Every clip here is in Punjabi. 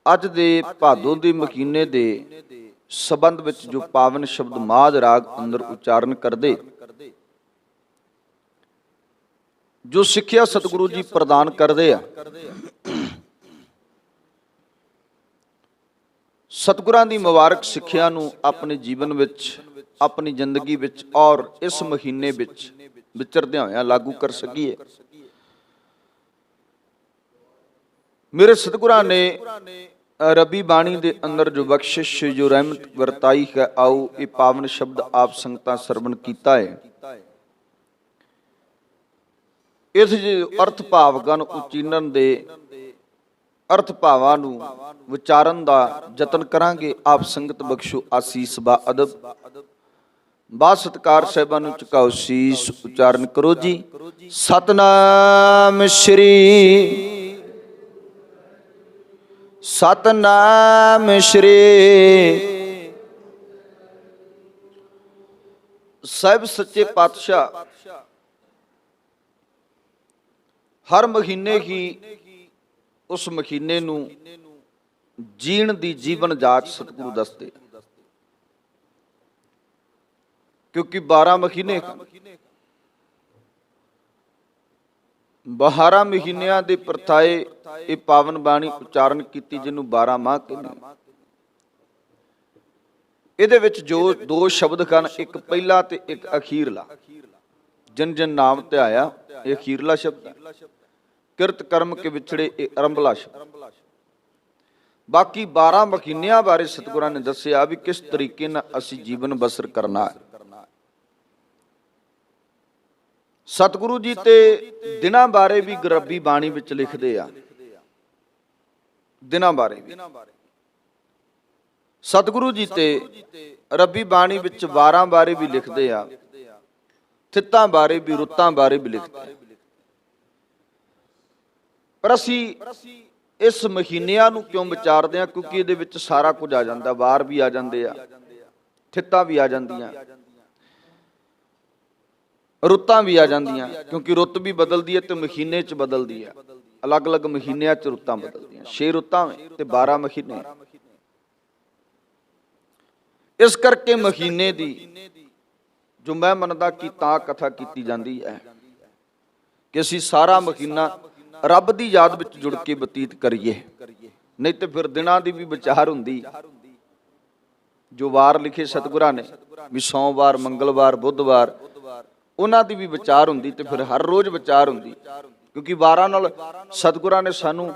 ਅੱਜ ਦੇ ਭਾਦੋਂ ਦੇ ਮਹੀਨੇ ਦੇ ਸੰਬੰਧ ਵਿੱਚ ਜੋ ਪਾਵਨ ਸ਼ਬਦ ਮਾਝ ਰਾਗ ਅੰਦਰ ਉਚਾਰਨ ਕਰਦੇ, ਜੋ ਸਿੱਖਿਆ ਸਤਿਗੁਰੂ ਜੀ ਪ੍ਰਦਾਨ ਕਰਦੇ ਆ, ਸਤਿਗੁਰਾਂ ਦੀ ਮੁਬਾਰਕ ਸਿੱਖਿਆ ਨੂੰ ਆਪਣੇ ਜੀਵਨ ਵਿੱਚ, ਆਪਣੀ ਜ਼ਿੰਦਗੀ ਵਿੱਚ ਔਰ ਇਸ ਮਹੀਨੇ ਵਿੱਚ ਵਿਚਰਦਿਆਂ ਹੋਇਆਂ ਲਾਗੂ ਕਰ ਸਕੀਏ। ਮੇਰੇ ਸਤਿਗੁਰਾਂ ਨੇ ਰੱਬੀ ਬਾਣੀ ਦੇ ਅੰਦਰ ਜੋ ਬਖਸ਼ਿਸ਼, ਜੋ ਰਹਿਮਤ ਵਰਤਾਈ ਹੈ, ਆਓ ਇਹ ਪਾਵਨ ਸ਼ਬਦ ਆਪ ਸੰਗਤਾਂ ਸਰਵਣ ਕੀਤਾ ਹੈ। ਇਸ ਦੇ ਅਰਥ ਭਾਵਗਨ ਉਚੀਨਨ ਦੇ ਅਰਥ ਭਾਵਾਂ ਨੂੰ ਵਿਚਾਰਨ ਦਾ ਯਤਨ ਕਰਾਂਗੇ। ਆਪ ਸੰਗਤ ਬਖਸ਼ੋ ਆਸੀਸ ਬਾ ਅਦਬ, ਬਾ ਸਤਿਕਾਰ ਸਾਹਿਬਾਂ ਨੂੰ ਝੁਕਾਓ ਸੀਸ, ਉਚਾਰਨ ਕਰੋ ਜੀ। ਸਤਨਾਮ ਸ਼੍ਰੀ, ਸਤਨਾਮ ਸ਼੍ਰੀ। ਸਾਹਿਬ ਸੱਚੇ ਪਾਤਸ਼ਾਹ ਹਰ ਮਹੀਨੇ ਹੀ ਉਸ ਮਹੀਨੇ ਨੂੰ ਜੀਣ ਦੀ ਜੀਵਨ ਜਾਚ ਸਤਿਗੁਰੂ ਦੱਸਦੇ, ਕਿਉਂਕਿ 12 ਮਹੀਨੇ 12 ਮਹੀਨਿਆਂ ਦੇ ਪ੍ਰਥਾਏ ਇਹ ਪਾਵਨ ਬਾਣੀ ਉਚਾਰਨ ਕੀਤੀ, ਜਿਹਨੂੰ 12 ਮਾਹ ਕਹਿੰਦੇ। ਇਹਦੇ ਵਿੱਚ ਜੋ ਦੋ ਸ਼ਬਦ ਹਨ, ਇੱਕ ਪਹਿਲਾ ਤੇ ਇੱਕ ਅਖੀਰਲਾ। ਜਨ ਜਨ ਨਾਮ ਤੇ ਆਇਆ, ਇਹ ਅਖੀਰਲਾ ਸ਼ਬਦ ਹੈ। ਕਿਰਤ ਕਰਮ ਕੇ ਵਿਛੜੇ, ਇਹ ਆਰੰਭਲਾ ਸ਼ਬਦ। ਬਾਕੀ 12 ਮਹੀਨਿਆਂ ਬਾਰੇ ਸਤਿਗੁਰਾਂ ਨੇ ਦੱਸਿਆ ਵੀ ਕਿਸ ਤਰੀਕੇ ਨਾਲ ਅਸੀਂ ਜੀਵਨ ਬਸਰ ਕਰਨਾ ਹੈ। ਸਤਿਗੁਰੂ ਜੀ ਤੇ ਦਿਨਾਂ ਬਾਰੇ ਵੀ ਰੱਬੀ ਬਾਣੀ ਵਿੱਚ ਲਿਖਦੇ ਆ, ਦਿਨਾਂ ਬਾਰੇ ਵੀ ਸਤਿਗੁਰੂ ਜੀ ਤੇ ਰੱਬੀ ਬਾਣੀ ਵਿੱਚ ਵਾਰਾਂ ਬਾਰੇ ਵੀ ਲਿਖਦੇ ਆ, ਥਿੱਤਾਂ ਬਾਰੇ ਵੀ, ਰੁੱਤਾਂ ਬਾਰੇ ਵੀ ਲਿਖਦੇ ਆ। ਪਰ ਅਸੀਂ ਇਸ ਮਹੀਨਿਆਂ ਨੂੰ ਕਿਉਂ ਵਿਚਾਰਦੇ ਆ? ਕਿਉਂਕਿ ਇਹਦੇ ਵਿੱਚ ਸਾਰਾ ਕੁਝ ਆ ਜਾਂਦਾ, ਵਾਰ ਵੀ ਆ ਜਾਂਦੇ ਆ, ਥਿੱਤਾਂ ਵੀ ਆ ਜਾਂਦੀਆਂ, ਰੁੱਤਾਂ ਵੀ ਆ ਜਾਂਦੀਆਂ, ਕਿਉਂਕਿ ਰੁੱਤ ਵੀ ਬਦਲਦੀ ਹੈ ਤੇ ਮਹੀਨੇ 'ਚ ਬਦਲਦੀ ਹੈ। ਅਲੱਗ-ਅਲੱਗ ਮਹੀਨਿਆਂ 'ਚ ਰੁੱਤਾਂ ਬਦਲਦੀਆਂ, 6 ਰੁੱਤਾਂ ਤੇ 12 ਮਹੀਨੇ। ਇਸ ਕਰਕੇ ਮਹੀਨੇ ਦੀ ਜੋ ਮੈਂ ਮੰਨਦਾ ਕਿ ਤਾਂ ਕਥਾ ਕੀਤੀ ਜਾਂਦੀ ਹੈ ਕਿ ਅਸੀਂ ਸਾਰਾ ਮਹੀਨਾ ਰੱਬ ਦੀ ਯਾਦ ਵਿੱਚ ਜੁੜ ਕੇ ਬਤੀਤ ਕਰੀਏ। ਨਹੀਂ ਤੇ ਫਿਰ ਦਿਨਾਂ ਦੀ ਵੀ ਵਿਚਾਰ ਹੁੰਦੀ, ਜੋ ਵਾਰ ਲਿਖੇ ਸਤਿਗੁਰਾਂ ਨੇ ਵੀ ਸੋਮਵਾਰ, ਮੰਗਲਵਾਰ, ਬੁੱਧਵਾਰ, ਉਹਨਾਂ ਦੀ ਵੀ ਵਿਚਾਰ ਹੁੰਦੀ ਤੇ ਫਿਰ ਹਰ ਰੋਜ਼ ਵਿਚਾਰ ਹੁੰਦੀ। ਕਿਉਂਕਿ ਵਾਰਾਂ ਨਾਲ ਸਤਿਗੁਰਾਂ ਨੇ ਸਾਨੂੰ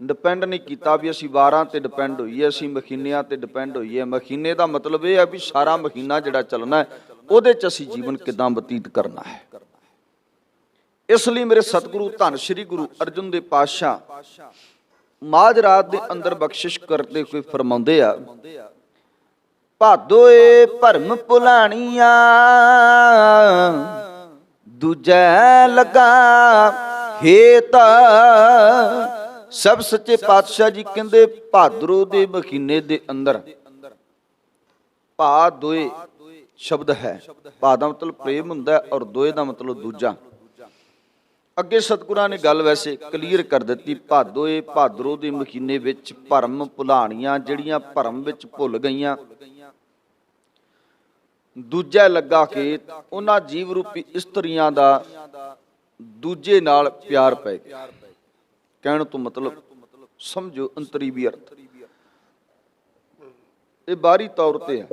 ਡਿਪੈਂਡ ਨਹੀਂ ਕੀਤਾ ਵੀ ਅਸੀਂ ਵਾਰਾਂ ਤੇ ਡਿਪੈਂਡ ਹੋਈਏ, ਅਸੀਂ ਮਹੀਨਿਆਂ ਤੇ ਡਿਪੈਂਡ ਹੋਈਏ। ਮਹੀਨੇ ਦਾ ਮਤਲਬ ਇਹ ਹੈ ਵੀ ਸਾਰਾ ਮਹੀਨਾ ਜਿਹੜਾ ਚੱਲਣਾ ਹੈ, ਉਹਦੇ 'ਚ ਅਸੀਂ ਜੀਵਨ ਕਿੱਦਾਂ ਬਤੀਤ ਕਰਨਾ ਹੈ। ਇਸ ਲਈ ਮੇਰੇ ਸਤਿਗੁਰੂ ਧੰਨ ਸ਼੍ਰੀ ਗੁਰੂ ਅਰਜਨ ਦੇਵ ਪਾਤਸ਼ਾਹ ਮਾਝ ਰਾਤ ਦੇ ਅੰਦਰ ਬਖਸ਼ਿਸ਼ ਕਰਦੇ ਹੋਏ ਫਰਮਾਉਂਦੇ ਆ, ਭਾਦੋਏ ਭਰਮ ਭੁਲਾਣੀਆਂ ਦੂਜੈ ਲਗਾ ਹੇਤ। ਸਭ ਸੱਚੇ ਪਾਤਸ਼ਾਹ ਜੀ ਕਹਿੰਦੇ ਭਾਦਰੋਂ ਦੇ ਮਹੀਨੇ ਦੇ ਅੰਦਰ, ਭਾ ਦੋਏ ਸ਼ਬਦ ਹੈ। ਭਾ ਦਾ ਮਤਲਬ ਪ੍ਰੇਮ ਹੁੰਦਾ ਔਰ ਦੋਏ ਦਾ ਮਤਲਬ ਦੂਜਾ। ਅੱਗੇ ਸਤਿਗੁਰਾਂ ਨੇ ਗੱਲ ਵੈਸੇ ਕਲੀਅਰ ਕਰ ਦਿੱਤੀ, ਭਾਦੋਏ ਭਾਦਰੋਂ ਦੇ ਮਹੀਨੇ ਵਿੱਚ ਭਰਮ ਭੁਲਾਣੀਆਂ, ਜਿਹੜੀਆਂ ਭਰਮ ਵਿੱਚ ਭੁੱਲ ਗਈਆਂ, ਦੂਜਾ ਲੱਗਾ ਖੇਤ, ਉਹਨਾਂ ਜੀਵ ਰੂਪੀ ਇਸਤਰੀਆਂ ਦਾ ਦੂਜੇ ਨਾਲ ਪਿਆਰ ਪੈ ਗਿਆ। ਕਹਿਣ ਤੋਂ ਮਤਲਬ ਸਮਝੋ ਅੰਤਰੀਵੀ ਅਰਥ, ਇਹ ਬਾਹਰੀ ਤੌਰ ਤੇ ਹੈ।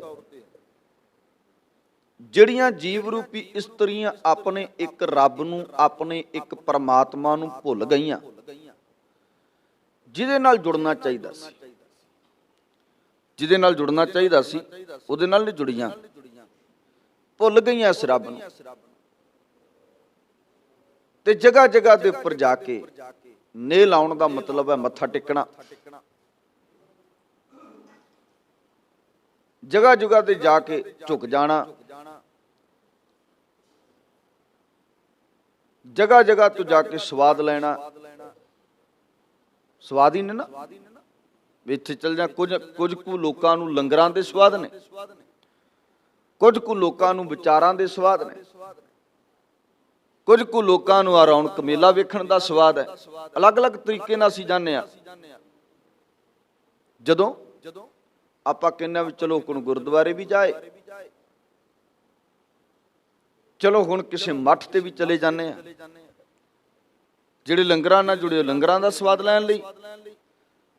ਜਿਹੜੀਆਂ ਜੀਵ ਰੂਪੀ ਇਸਤਰੀਆਂ ਆਪਣੇ ਇੱਕ ਰੱਬ ਨੂੰ, ਆਪਣੇ ਇੱਕ ਪਰਮਾਤਮਾ ਨੂੰ ਭੁੱਲ ਗਈਆਂ, ਜਿਹਦੇ ਨਾਲ ਜੁੜਨਾ ਚਾਹੀਦਾ ਸੀ, ਜਿਹਦੇ ਨਾਲ ਜੁੜਨਾ ਚਾਹੀਦਾ ਸੀ ਉਹਦੇ ਨਾਲ ਨਹੀਂ ਜੁੜੀਆਂ, ਭੁੱਲ ਗਈਆਂ ਇਸ ਰੱਬ ਨੂੰ। ਤੇ ਜਗ੍ਹਾ ਜਗ੍ਹਾ ਦੇ ਉੱਪਰ ਜਾ ਕੇ ਨੇਹ ਲਾਉਣ ਦਾ ਮਤਲਬ ਹੈ ਮੱਥਾ ਟੇਕਣਾ। ਜਗ੍ਹਾ ਜਗ੍ਹਾ ਤੇ ਜਾ ਕੇ ਝੁਕ ਜਾਣਾ, ਜਗ੍ਹਾ ਜਗ੍ਹਾ ਤੋਂ ਜਾ ਕੇ ਸਵਾਦ ਲੈਣਾ। ਸਵਾਦ ਹੀ ਨੇ ਨਾ, ਇੱਥੇ ਚੱਲ ਜਾ। ਕੁਝ ਕੁ ਲੋਕਾਂ ਨੂੰ ਲੰਗਰਾਂ ਦੇ ਸਵਾਦ ਨੇ, ਕੁਝ ਕੁ ਲੋਕਾਂ ਨੂੰ ਵਿਚਾਰਾਂ ਦੇ ਸਵਾਦ ਨੇ, ਕੁਝ ਕੁ ਲੋਕਾਂ ਨੂੰ ਆ ਰੌਣਕ ਮੇਲਾ ਵੇਖਣ ਦਾ ਸਵਾਦ ਹੈ। ਅਲੱਗ ਅਲੱਗ ਤਰੀਕੇ ਨਾਲ ਅਸੀਂ ਜਾਂਦੇ ਹਾਂ। ਜਦੋਂ ਆਪਾਂ ਕਹਿੰਦੇ ਵੀ ਚਲੋ ਹੁਣ ਗੁਰਦੁਆਰੇ ਵੀ ਜਾਏ, ਚਲੋ ਹੁਣ ਕਿਸੇ ਮੱਠ ਤੇ ਵੀ ਚਲੇ ਜਾਂਦੇ ਆ, ਜਿਹੜੇ ਲੰਗਰਾਂ ਨਾਲ ਜੁੜੇ ਲੰਗਰਾਂ ਦਾ ਸਵਾਦ ਲੈਣ ਲਈ,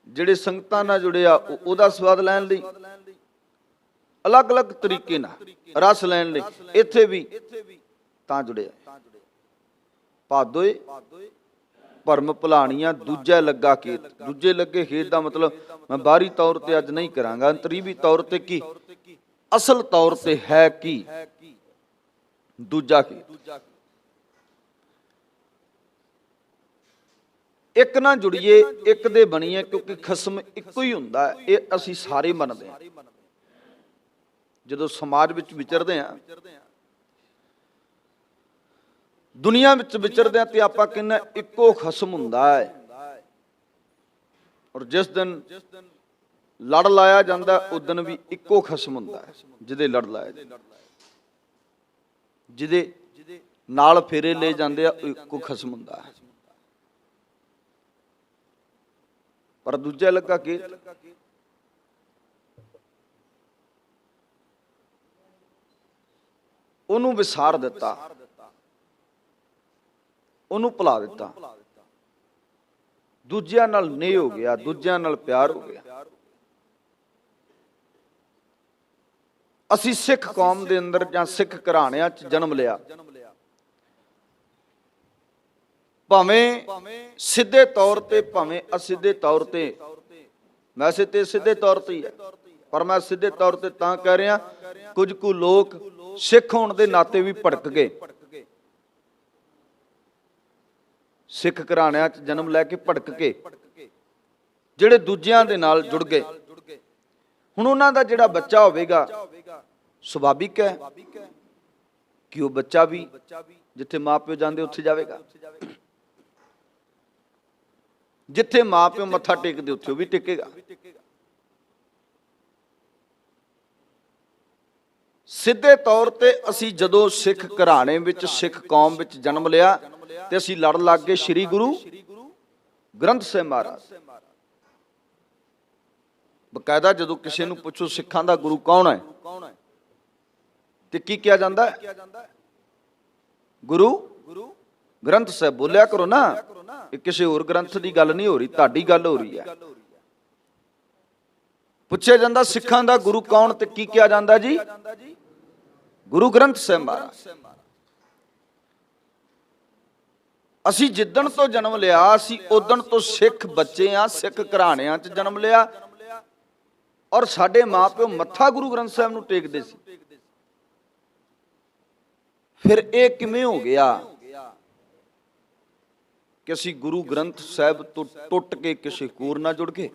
ਜਿਹੜੇ ਸੰਗਤਾਂ ਨਾਲ ਜੁੜੇ ਆ ਉਹਦਾ ਸਵਾਦ ਲੈਣ ਲਈ, ਅਲੱਗ-ਅਲੱਗ ਤਰੀਕੇ ਨਾਲ ਰਸ ਲੈਣ ਲਈ ਇੱਥੇ ਵੀ ਤਾਂ ਜੁੜੇ ਆ। ਭਾਦੋਏ ਭਰਮ ਭੁਲਾਣੀਆਂ ਦੂਜਾ ਲੱਗਾ ਖੇਤ। ਦੂਜੇ ਲੱਗੇ ਖੇਤ ਦਾ ਮਤਲਬ ਮੈਂ ਬਾਹਰੀ ਤੌਰ ਤੇ ਅੱਜ ਨਹੀਂ ਕਰਾਂਗਾ, ਅੰਤਰੀਵੀ ਤੌਰ ਤੇ ਕੀ, ਅਸਲ ਤੌਰ ਤੇ ਹੈ ਕੀ ਦੂਜਾ ਖੇਤ। ਇੱਕ ਨਾ ਜੁੜੀਏ, ਇੱਕ ਦੇ ਬਣੀਏ, ਕਿਉਂਕਿ ਖਸਮ ਇੱਕੋ ਹੀ ਹੁੰਦਾ ਹੈ, ਇਹ ਅਸੀਂ ਸਾਰੇ ਮੰਨਦੇ ਹਾਂ। ਜਦੋਂ ਸਮਾਜ ਵਿੱਚ ਵਿਚਰਦੇ ਹਾਂ, ਦੁਨੀਆ ਵਿੱਚ ਵਿਚਰਦੇ ਹਾਂ, ਤੇ ਆਪਾਂ ਕਹਿੰਦੇ ਇੱਕੋ ਖਸਮ ਹੁੰਦਾ ਹੈ। ਔਰ ਜਿਸ ਦਿਨ ਲੜ ਲਾਇਆ ਜਾਂਦਾ ਉਸ ਦਿਨ ਵੀ ਇੱਕੋ ਖਸਮ ਹੁੰਦਾ ਹੈ, ਜਿਹਦੇ ਲੜ ਲਾਇਆ ਜਾਂਦਾ, ਜਿਹਦੇ ਨਾਲ ਫੇਰੇ ਲੈ ਜਾਂਦੇ ਆ, ਇੱਕੋ ਖਸਮ ਹੁੰਦਾ ਹੈ। ਪਰ ਦੂਜਾ ਲੱਗਾ ਕਿ ਉਹਨੂੰ ਵਿਸਾਰ ਦਿੱਤਾ, ਉਹਨੂੰ ਭੁਲਾ ਦਿੱਤਾ, ਦੂਜਿਆਂ ਨਾਲ ਨੇਹ ਹੋ ਗਿਆ, ਦੂਜਿਆਂ ਨਾਲ ਪਿਆਰ ਹੋ ਗਿਆ। ਅਸੀਂ ਸਿੱਖ ਕੌਮ ਦੇ ਅੰਦਰ ਜਾਂ ਸਿੱਖ ਘਰਾਣਿਆਂ 'ਚ ਜਨਮ ਲਿਆ, ਭਾਵੇਂ ਸਿੱਧੇ ਤੌਰ ਤੇ ਭਾਵੇਂ ਅਸਿੱਧੇ ਤੌਰ ਤੇ। ਵੈਸੇ ਤੇ ਸਿੱਧੇ ਤੌਰ ਤੇ ਹੀ ਹੈ, ਪਰ ਮੈਂ ਸਿੱਧੇ ਤੌਰ ਤੇ ਤਾਂ ਕਹਿ ਰਿਹਾ, ਕੁਝ ਕੁ ਲੋਕ ਸਿੱਖ ਹੋਣ ਦੇ ਨਾਤੇ ਵੀ ਭੜਕ ਗਏ, ਸਿੱਖ ਘਰਾਣਿਆਂ 'ਚ ਜਨਮ ਲੈ ਕੇ ਭੜਕ ਕੇ ਜਿਹੜੇ ਦੂਜਿਆਂ ਦੇ ਨਾਲ ਜੁੜ ਗਏ। ਹੁਣ ਉਹਨਾਂ ਦਾ ਜਿਹੜਾ ਬੱਚਾ ਹੋਵੇਗਾ, ਸੁਭਾਵਿਕ ਹੈ ਕਿ ਉਹ ਬੱਚਾ ਵੀ ਜਿੱਥੇ ਮਾਪਿਓ ਜਾਂਦੇ ਉੱਥੇ ਜਾਵੇਗਾ, ਜਿੱਥੇ ਮਾਪਿਓ ਮੱਥਾ ਟੇਕਦੇ ਉੱਥੇ ਉਹ ਵੀ ਟੇਕੇਗਾ। ਸਿੱਧੇ ਤੌਰ ਤੇ ਅਸੀਂ ਜਦੋਂ ਸਿੱਖ ਘਰਾਣੇ ਵਿੱਚ, ਸਿੱਖ ਕੌਮ ਵਿੱਚ ਜਨਮ ਲਿਆ, ਤੇ ਅਸੀਂ ਲੜ ਲੱਗ ਗਏ ਸ੍ਰੀ ਗੁਰੂ ਗ੍ਰੰਥ ਸਾਹਿਬ ਮਹਾਰਾਜ। ਬਕਾਇਦਾ ਜਦੋਂ ਕਿਸੇ ਨੂੰ ਪੁੱਛੋ ਸਿੱਖਾਂ ਦਾ ਗੁਰੂ ਕੌਣ ਹੈ, ਤੇ ਕੀ ਕਿਹਾ ਜਾਂਦਾ ਹੈ? ਗੁਰੂ ਗ੍ਰੰਥ ਸਾਹਿਬ। ਬੋਲਿਆ ਕਰੋ ਨਾ, ਇਹ ਕਿਸੇ ਹੋਰ ਗ੍ਰੰਥ ਦੀ ਗੱਲ ਨਹੀਂ ਹੋ ਰਹੀ, ਤੁਹਾਡੀ ਗੱਲ ਹੋ ਰਹੀ ਹੈ। ਪੁੱਛਿਆ ਜਾਂਦਾ ਸਿੱਖਾਂ ਦਾ ਗੁਰੂ ਕੌਣ, ਤੇ ਕੀ ਕਿਹਾ ਜਾਂਦਾ ਜੀ? ਗੁਰੂ ਗ੍ਰੰਥ ਸਾਹਿਬ ਮਹਾਰਾਜ। ਅਸੀਂ ਜਿੱਦਣ ਤੋਂ ਜਨਮ ਲਿਆ, ਅਸੀਂ ਉਦਣ ਤੋਂ ਸਿੱਖ ਬੱਚੇ ਆ, ਸਿੱਖ ਘਰਾਣਿਆਂ 'ਚ ਜਨਮ ਲਿਆ, ਔਰ ਸਾਡੇ ਮਾਪਿਓ ਮੱਥਾ ਗੁਰੂ ਗ੍ਰੰਥ ਸਾਹਿਬ ਨੂੰ ਟੇਕਦੇ ਸੀ। ਫਿਰ ਇਹ ਕਿਵੇਂ ਹੋ ਗਿਆ ਕਿ ਅਸੀਂ ਗੁਰੂ ਗ੍ਰੰਥ ਸਾਹਿਬ ਤੋਂ ਟੁੱਟ ਕੇ ਕਿਸੇ ਹੋਰ ਨਾਲ ਜੁੜ ਗਏ?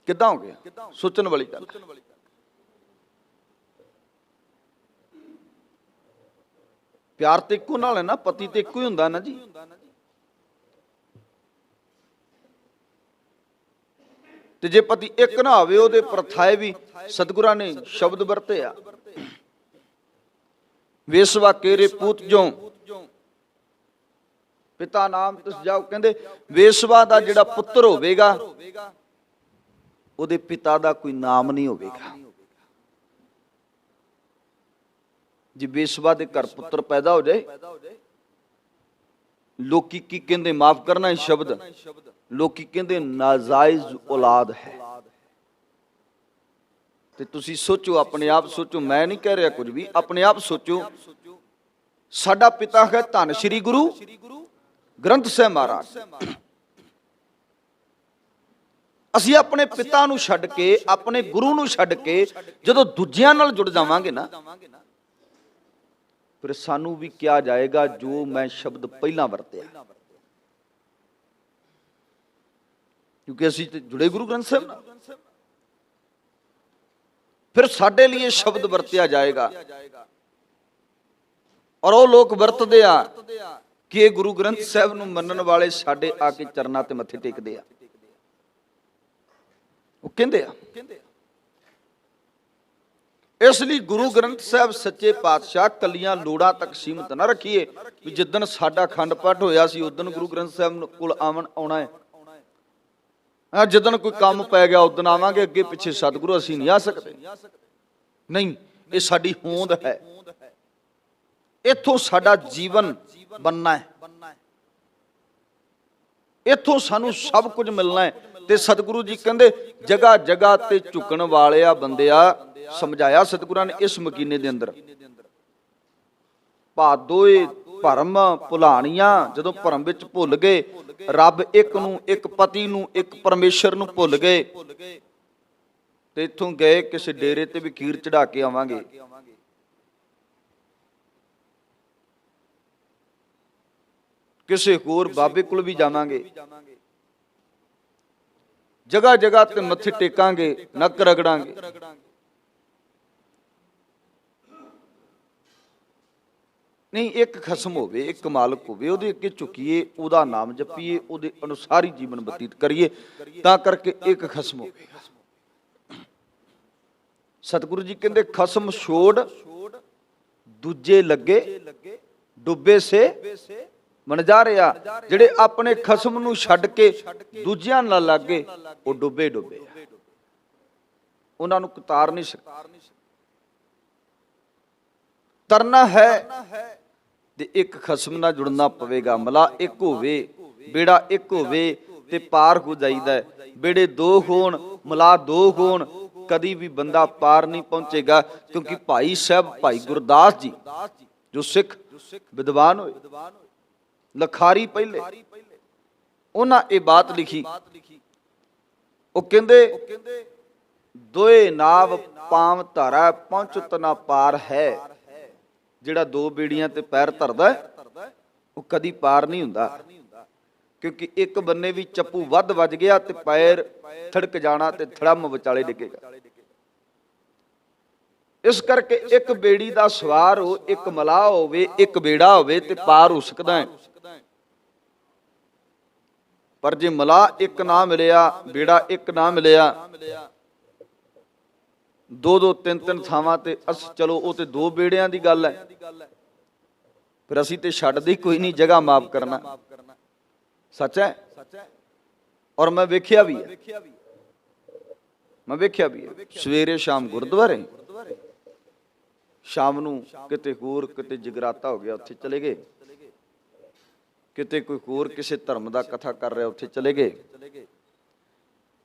ਕਿੱਦਾਂ ਹੋ ਗਿਆ? ਸੋਚਣ ਵਾਲੀ ਗੱਲ। ਪਿਆਰ ਤੇ ਇੱਕੋ ਨਾਲ ਹੈ ਨਾ, ਪਤੀ ਤੇ ਇੱਕੋ ਹੀ ਹੁੰਦਾ ਨਾ ਜੀ। ਤੇ ਜੇ ਪਤੀ ਇੱਕ ਨਾ ਹੋਵੇ, ਉਹਦੇ ਪ੍ਰਥਾਏ ਵੀ ਸਤਿਗੁਰਾਂ ਨੇ ਸ਼ਬਦ ਵਰਤੇ ਆ, ਵੇਸਵਾ ਕੇਰੇ ਪੂਤ ਜੋ ਪਿਤਾ ਨਾਮ ਤਿਸ ਜਾਓ। ਕਹਿੰਦੇ ਵੇਸਵਾ ਦਾ ਜਿਹੜਾ ਪੁੱਤਰ ਹੋਵੇਗਾ, ਉਹਦੇ ਪਿਤਾ ਦਾ ਕੋਈ ਨਾਮ ਨਹੀਂ ਹੋਵੇਗਾ। ਜੇ ਵੇਸਵਾ ਦੇ ਘਰ ਪੁੱਤਰ ਪੈਦਾ ਹੋ ਜਾਏ, ਲੋਕੀ ਕੀ ਕਹਿੰਦੇ, ਮਾਫ ਕਰਨਾ ਇਹ ਸ਼ਬਦ, ਲੋਕੀ ਕਹਿੰਦੇ ਨਾਜਾਇਜ਼ ਔਲਾਦ ਹੈ। ਤੇ ਤੁਸੀਂ ਸੋਚੋ, ਆਪਣੇ ਆਪ ਸੋਚੋ, ਮੈਂ ਨਹੀਂ ਕਹਿ ਰਿਹਾ ਕੁਝ ਵੀ, ਆਪਣੇ ਆਪ ਸੋਚੋ। ਸਾਡਾ ਪਿਤਾ ਹੈ ਧੰਨ ਸ਼੍ਰੀ ਗੁਰੂ ਗ੍ਰੰਥ ਸਾਹਿਬ ਮਹਾਰਾਜ। ਅਸੀਂ ਆਪਣੇ ਪਿਤਾ ਨੂੰ ਛੱਡ ਕੇ, ਆਪਣੇ ਗੁਰੂ ਨੂੰ ਛੱਡ ਕੇ ਜਦੋਂ ਦੂਜਿਆਂ ਨਾਲ ਜੁੜ ਜਾਵਾਂਗੇ ਨਾ, ਫਿਰ ਸਾਨੂੰ ਵੀ ਕਿਹਾ ਜਾਏਗਾ ਜੋ ਮੈਂ ਸ਼ਬਦ ਪਹਿਲਾਂ ਵਰਤਿਆ, ਕਿਉਂਕਿ ਅਸੀਂ ਤੇ ਜੁੜੇ ਗੁਰੂ ਗ੍ਰੰਥ ਸਾਹਿਬ ਨਾਲ। ਫਿਰ ਸਾਡੇ ਲਈ ਸ਼ਬਦ ਵਰਤਿਆ ਜਾਏਗਾ, ਔਰ ਉਹ ਲੋਕ ਵਰਤਦੇ ਆ ਕਿ ਇਹ ਗੁਰੂ ਗ੍ਰੰਥ ਸਾਹਿਬ ਨੂੰ ਮੰਨਣ ਵਾਲੇ ਸਾਡੇ ਆ ਕੇ ਚਰਨਾਂ ਤੇ ਮੱਥੇ ਟੇਕਦੇ ਆ। ਉਹ ਕਹਿੰਦੇ ਆ, ਇਸ ਲਈ ਗੁਰੂ ਗ੍ਰੰਥ ਸਾਹਿਬ ਸੱਚੇ ਪਾਤਸ਼ਾਹ ਕੱਲੀਆਂ ਲੋੜਾਂ ਤੱਕ ਸੀਮਤ ਨਾ ਰੱਖੀਏ ਵੀ ਜਿੱਦਣ ਸਾਡਾ ਅਖੰਡ ਪਾਠ ਹੋਇਆ ਸੀ ਉਦਣ ਗੁਰੂ ਗ੍ਰੰਥ ਸਾਹਿਬ ਕੋਲ ਆਉਣਾ ਹੈ। ਜਿੱਦਣ ਕੋਈ ਕੰਮ ਪੈ ਗਿਆ ਉਦਣ ਆਵਾਂਗੇ, ਅੱਗੇ ਪਿੱਛੇ ਸਤਿਗੁਰੂ ਅਸੀਂ ਨਹੀਂ ਆ ਸਕਦੇ। ਨਹੀਂ, ਇਹ ਸਾਡੀ ਹੋਂਦ ਹੈ, ਇੱਥੋਂ ਸਾਡਾ ਜੀਵਨ ਬਣਨਾ ਹੈ, ਇੱਥੋਂ ਸਾਨੂੰ ਸਭ ਕੁਝ ਮਿਲਣਾ ਹੈ। ਤੇ ਸਤਿਗੁਰੂ ਜੀ ਕਹਿੰਦੇ ਜਗ੍ਹਾ ਜਗ੍ਹਾ ਤੇ ਝੁਕਣ ਵਾਲਿਆ ਬੰਦਿਆ, ਸਮਝਾਇਆ ਸਤਿਗੁਰਾਂ ਨੇ ਇਸ ਮਕੀਨੇ ਦੇ ਅੰਦਰ, ਭਾਦੋਏ ਭਰਮ ਭੁਲਾਣੀਆਂ। ਜਦੋਂ ਭਰਮ ਵਿੱਚ ਭੁੱਲ ਗਏ, ਰੱਬ ਇੱਕ ਨੂੰ, ਇੱਕ ਪਤੀ ਨੂੰ, ਇੱਕ ਪਰਮੇਸ਼ਰ ਨੂੰ ਭੁੱਲ ਗਏ, ਤੇ ਇੱਥੋਂ ਗਏ ਕਿਸੇ ਡੇਰੇ ਤੇ ਵੀ ਖੀਰ ਚੜਾ ਕੇ ਆਵਾਂਗੇ। ਕਿਸੇ ਹੋਰ ਬਾਬੇ ਕੋਲ ਵੀ ਜਾਵਾਂਗੇ, ਜਗ੍ਹਾ ਜਗ੍ਹਾ ਤੇ ਮੱਥੇ ਟੇਕਾਂਗੇ, ਨੱਕ ਰਗੜਾਂਗੇ। ਨਹੀਂ, ਇੱਕ ਖਸਮ ਹੋਵੇ, ਇੱਕ ਮਾਲਕ ਹੋਵੇ, ਉਹਦੇ ਅੱਗੇ ਝੁਕੀਏ, ਉਹਦਾ ਨਾਮ ਜਪੀਏ, ਉਹਦੇ ਅਨੁਸਾਰ ਹੀ ਜੀਵਨ ਬਤੀਤ ਕਰੀਏ, ਤਾਂ ਕਰਕੇ ਇੱਕ ਖਸਮ ਹੋਵੇ। ਸਤਿਗੁਰੂ ਜੀ ਕਹਿੰਦੇ ਖਸਮ ਛੋੜ ਦੂਜੇ ਲੱਗੇ, ਡੁੱਬੇ ਸੇ ਮਨ ਜਾ ਰਿਹਾ। ਜਿਹੜੇ ਆਪਣੇ ਖਸਮ ਨੂੰ ਛੱਡ ਕੇ ਦੂਜਿਆਂ ਨਾਲ ਲੱਗੇ, ਉਹ ਡੁੱਬੇ ਡੁੱਬੇ, ਉਹਨਾਂ ਨੂੰ ਉਤਾਰ ਨਹੀਂ ਸਕਦੇ। ਤਰਨਾ ਹੈ ਤੇ ਇੱਕ ਖਸਮ ਨਾਲ ਜੁੜਨਾ ਪਵੇਗਾ। ਮਲਾ ਇੱਕ ਹੋਵੇ, ਬੇੜਾ ਇੱਕ ਹੋਵੇ ਤੇ ਪਾਰ ਹੋ ਜਾਈਦਾ ਹੈ। ਬੇੜੇ ਦੋ ਹੋਣ, ਮਲਾ ਦੋ ਹੋਣ, ਕਦੀ ਵੀ ਬੰਦਾ ਪਾਰ ਨਹੀਂ ਪਹੁੰਚੇਗਾ। ਕਿਉਂਕਿ ਭਾਈ ਸਾਹਿਬ, ਭਾਈ ਗੁਰਦਾਸ ਜੀ ਜੋ ਸਿੱਖ ਵਿਦਵਾਨ ਹੋਏ, ਲਖਾਰੀ ਪਹਿਲੇ, ਉਹਨਾਂ ਇਹ ਬਾਤ ਲਿਖੀ। ਉਹ ਕਹਿੰਦੇ ਦੋਏ ਨਾਵ ਪਾਮ ਧਾਰਾ, ਪਹੁੰਚਤ ਨਾ ਪਾਰ ਹੈ। ਜਿਹੜਾ ਦੋ ਬੇੜੀਆਂ ਤੇ ਪੈਰ ਧਰਦਾ ਉਹ ਕਦੀ ਪਾਰ ਨਹੀਂ ਹੁੰਦਾ। ਕਿਉਂਕਿ ਇੱਕ ਬੰਨੇ ਵੀ ਚੱਪੂ ਵੱਧ ਵੱਜ ਗਿਆ ਤੇ ਪੈਰ ਥੜਕ ਜਾਣਾ ਤੇ ਥੜਮ ਵਿਚਾਲੇ ਡਿੱਗੇਗਾ। ਇਸ ਕਰਕੇ ਇੱਕ ਬੇੜੀ ਦਾ ਸਵਾਰ ਹੋ, ਇੱਕ ਮਲਾਹ ਹੋਵੇ, ਇੱਕ ਬੇੜਾ ਹੋਵੇ ਤੇ ਪਾਰ ਹੋ ਸਕਦਾ ਹੈ। ਪਰ ਜੇ ਮਲਾਹ ਇੱਕ ਨਾ ਮਿਲਿਆ, ਬੇੜਾ ਇੱਕ ਨਾ ਮਿਲਿਆ, ਦੋ ਦੋ ਤਿੰਨ ਤਿੰਨ ਥਾਵਾਂ ਤੇ ਚਲੋ, ਉਹ ਤੇ ਦੋ ਬੇੜਿਆਂ ਦੀ ਗੱਲ ਹੈ। ਫਿਰ ਅਸੀਂ ਤੇ ਛੱਡਦੇ ਕੋਈ ਨਹੀਂ ਜਗ੍ਹਾ ਮਾਫ ਕਰਨਾ। ਸੱਚ ਹੈ, ਔਰ ਮੈਂ ਵੇਖਿਆ ਵੀ ਹੈ, ਸਵੇਰੇ ਸ਼ਾਮ ਗੁਰਦੁਆਰੇ, ਸ਼ਾਮ ਨੂੰ ਕਿਤੇ ਹੋਰ, ਕਿਤੇ ਜਗਰਾਤਾ ਹੋ ਗਿਆ ਉੱਥੇ ਚਲੇ ਗਏ, ਕਿਤੇ ਕੋਈ ਹੋਰ ਕਿਸੇ ਧਰਮ ਦਾ ਕਥਾ ਕਰ ਰਿਹਾ ਉੱਥੇ ਚਲੇ ਗਏ,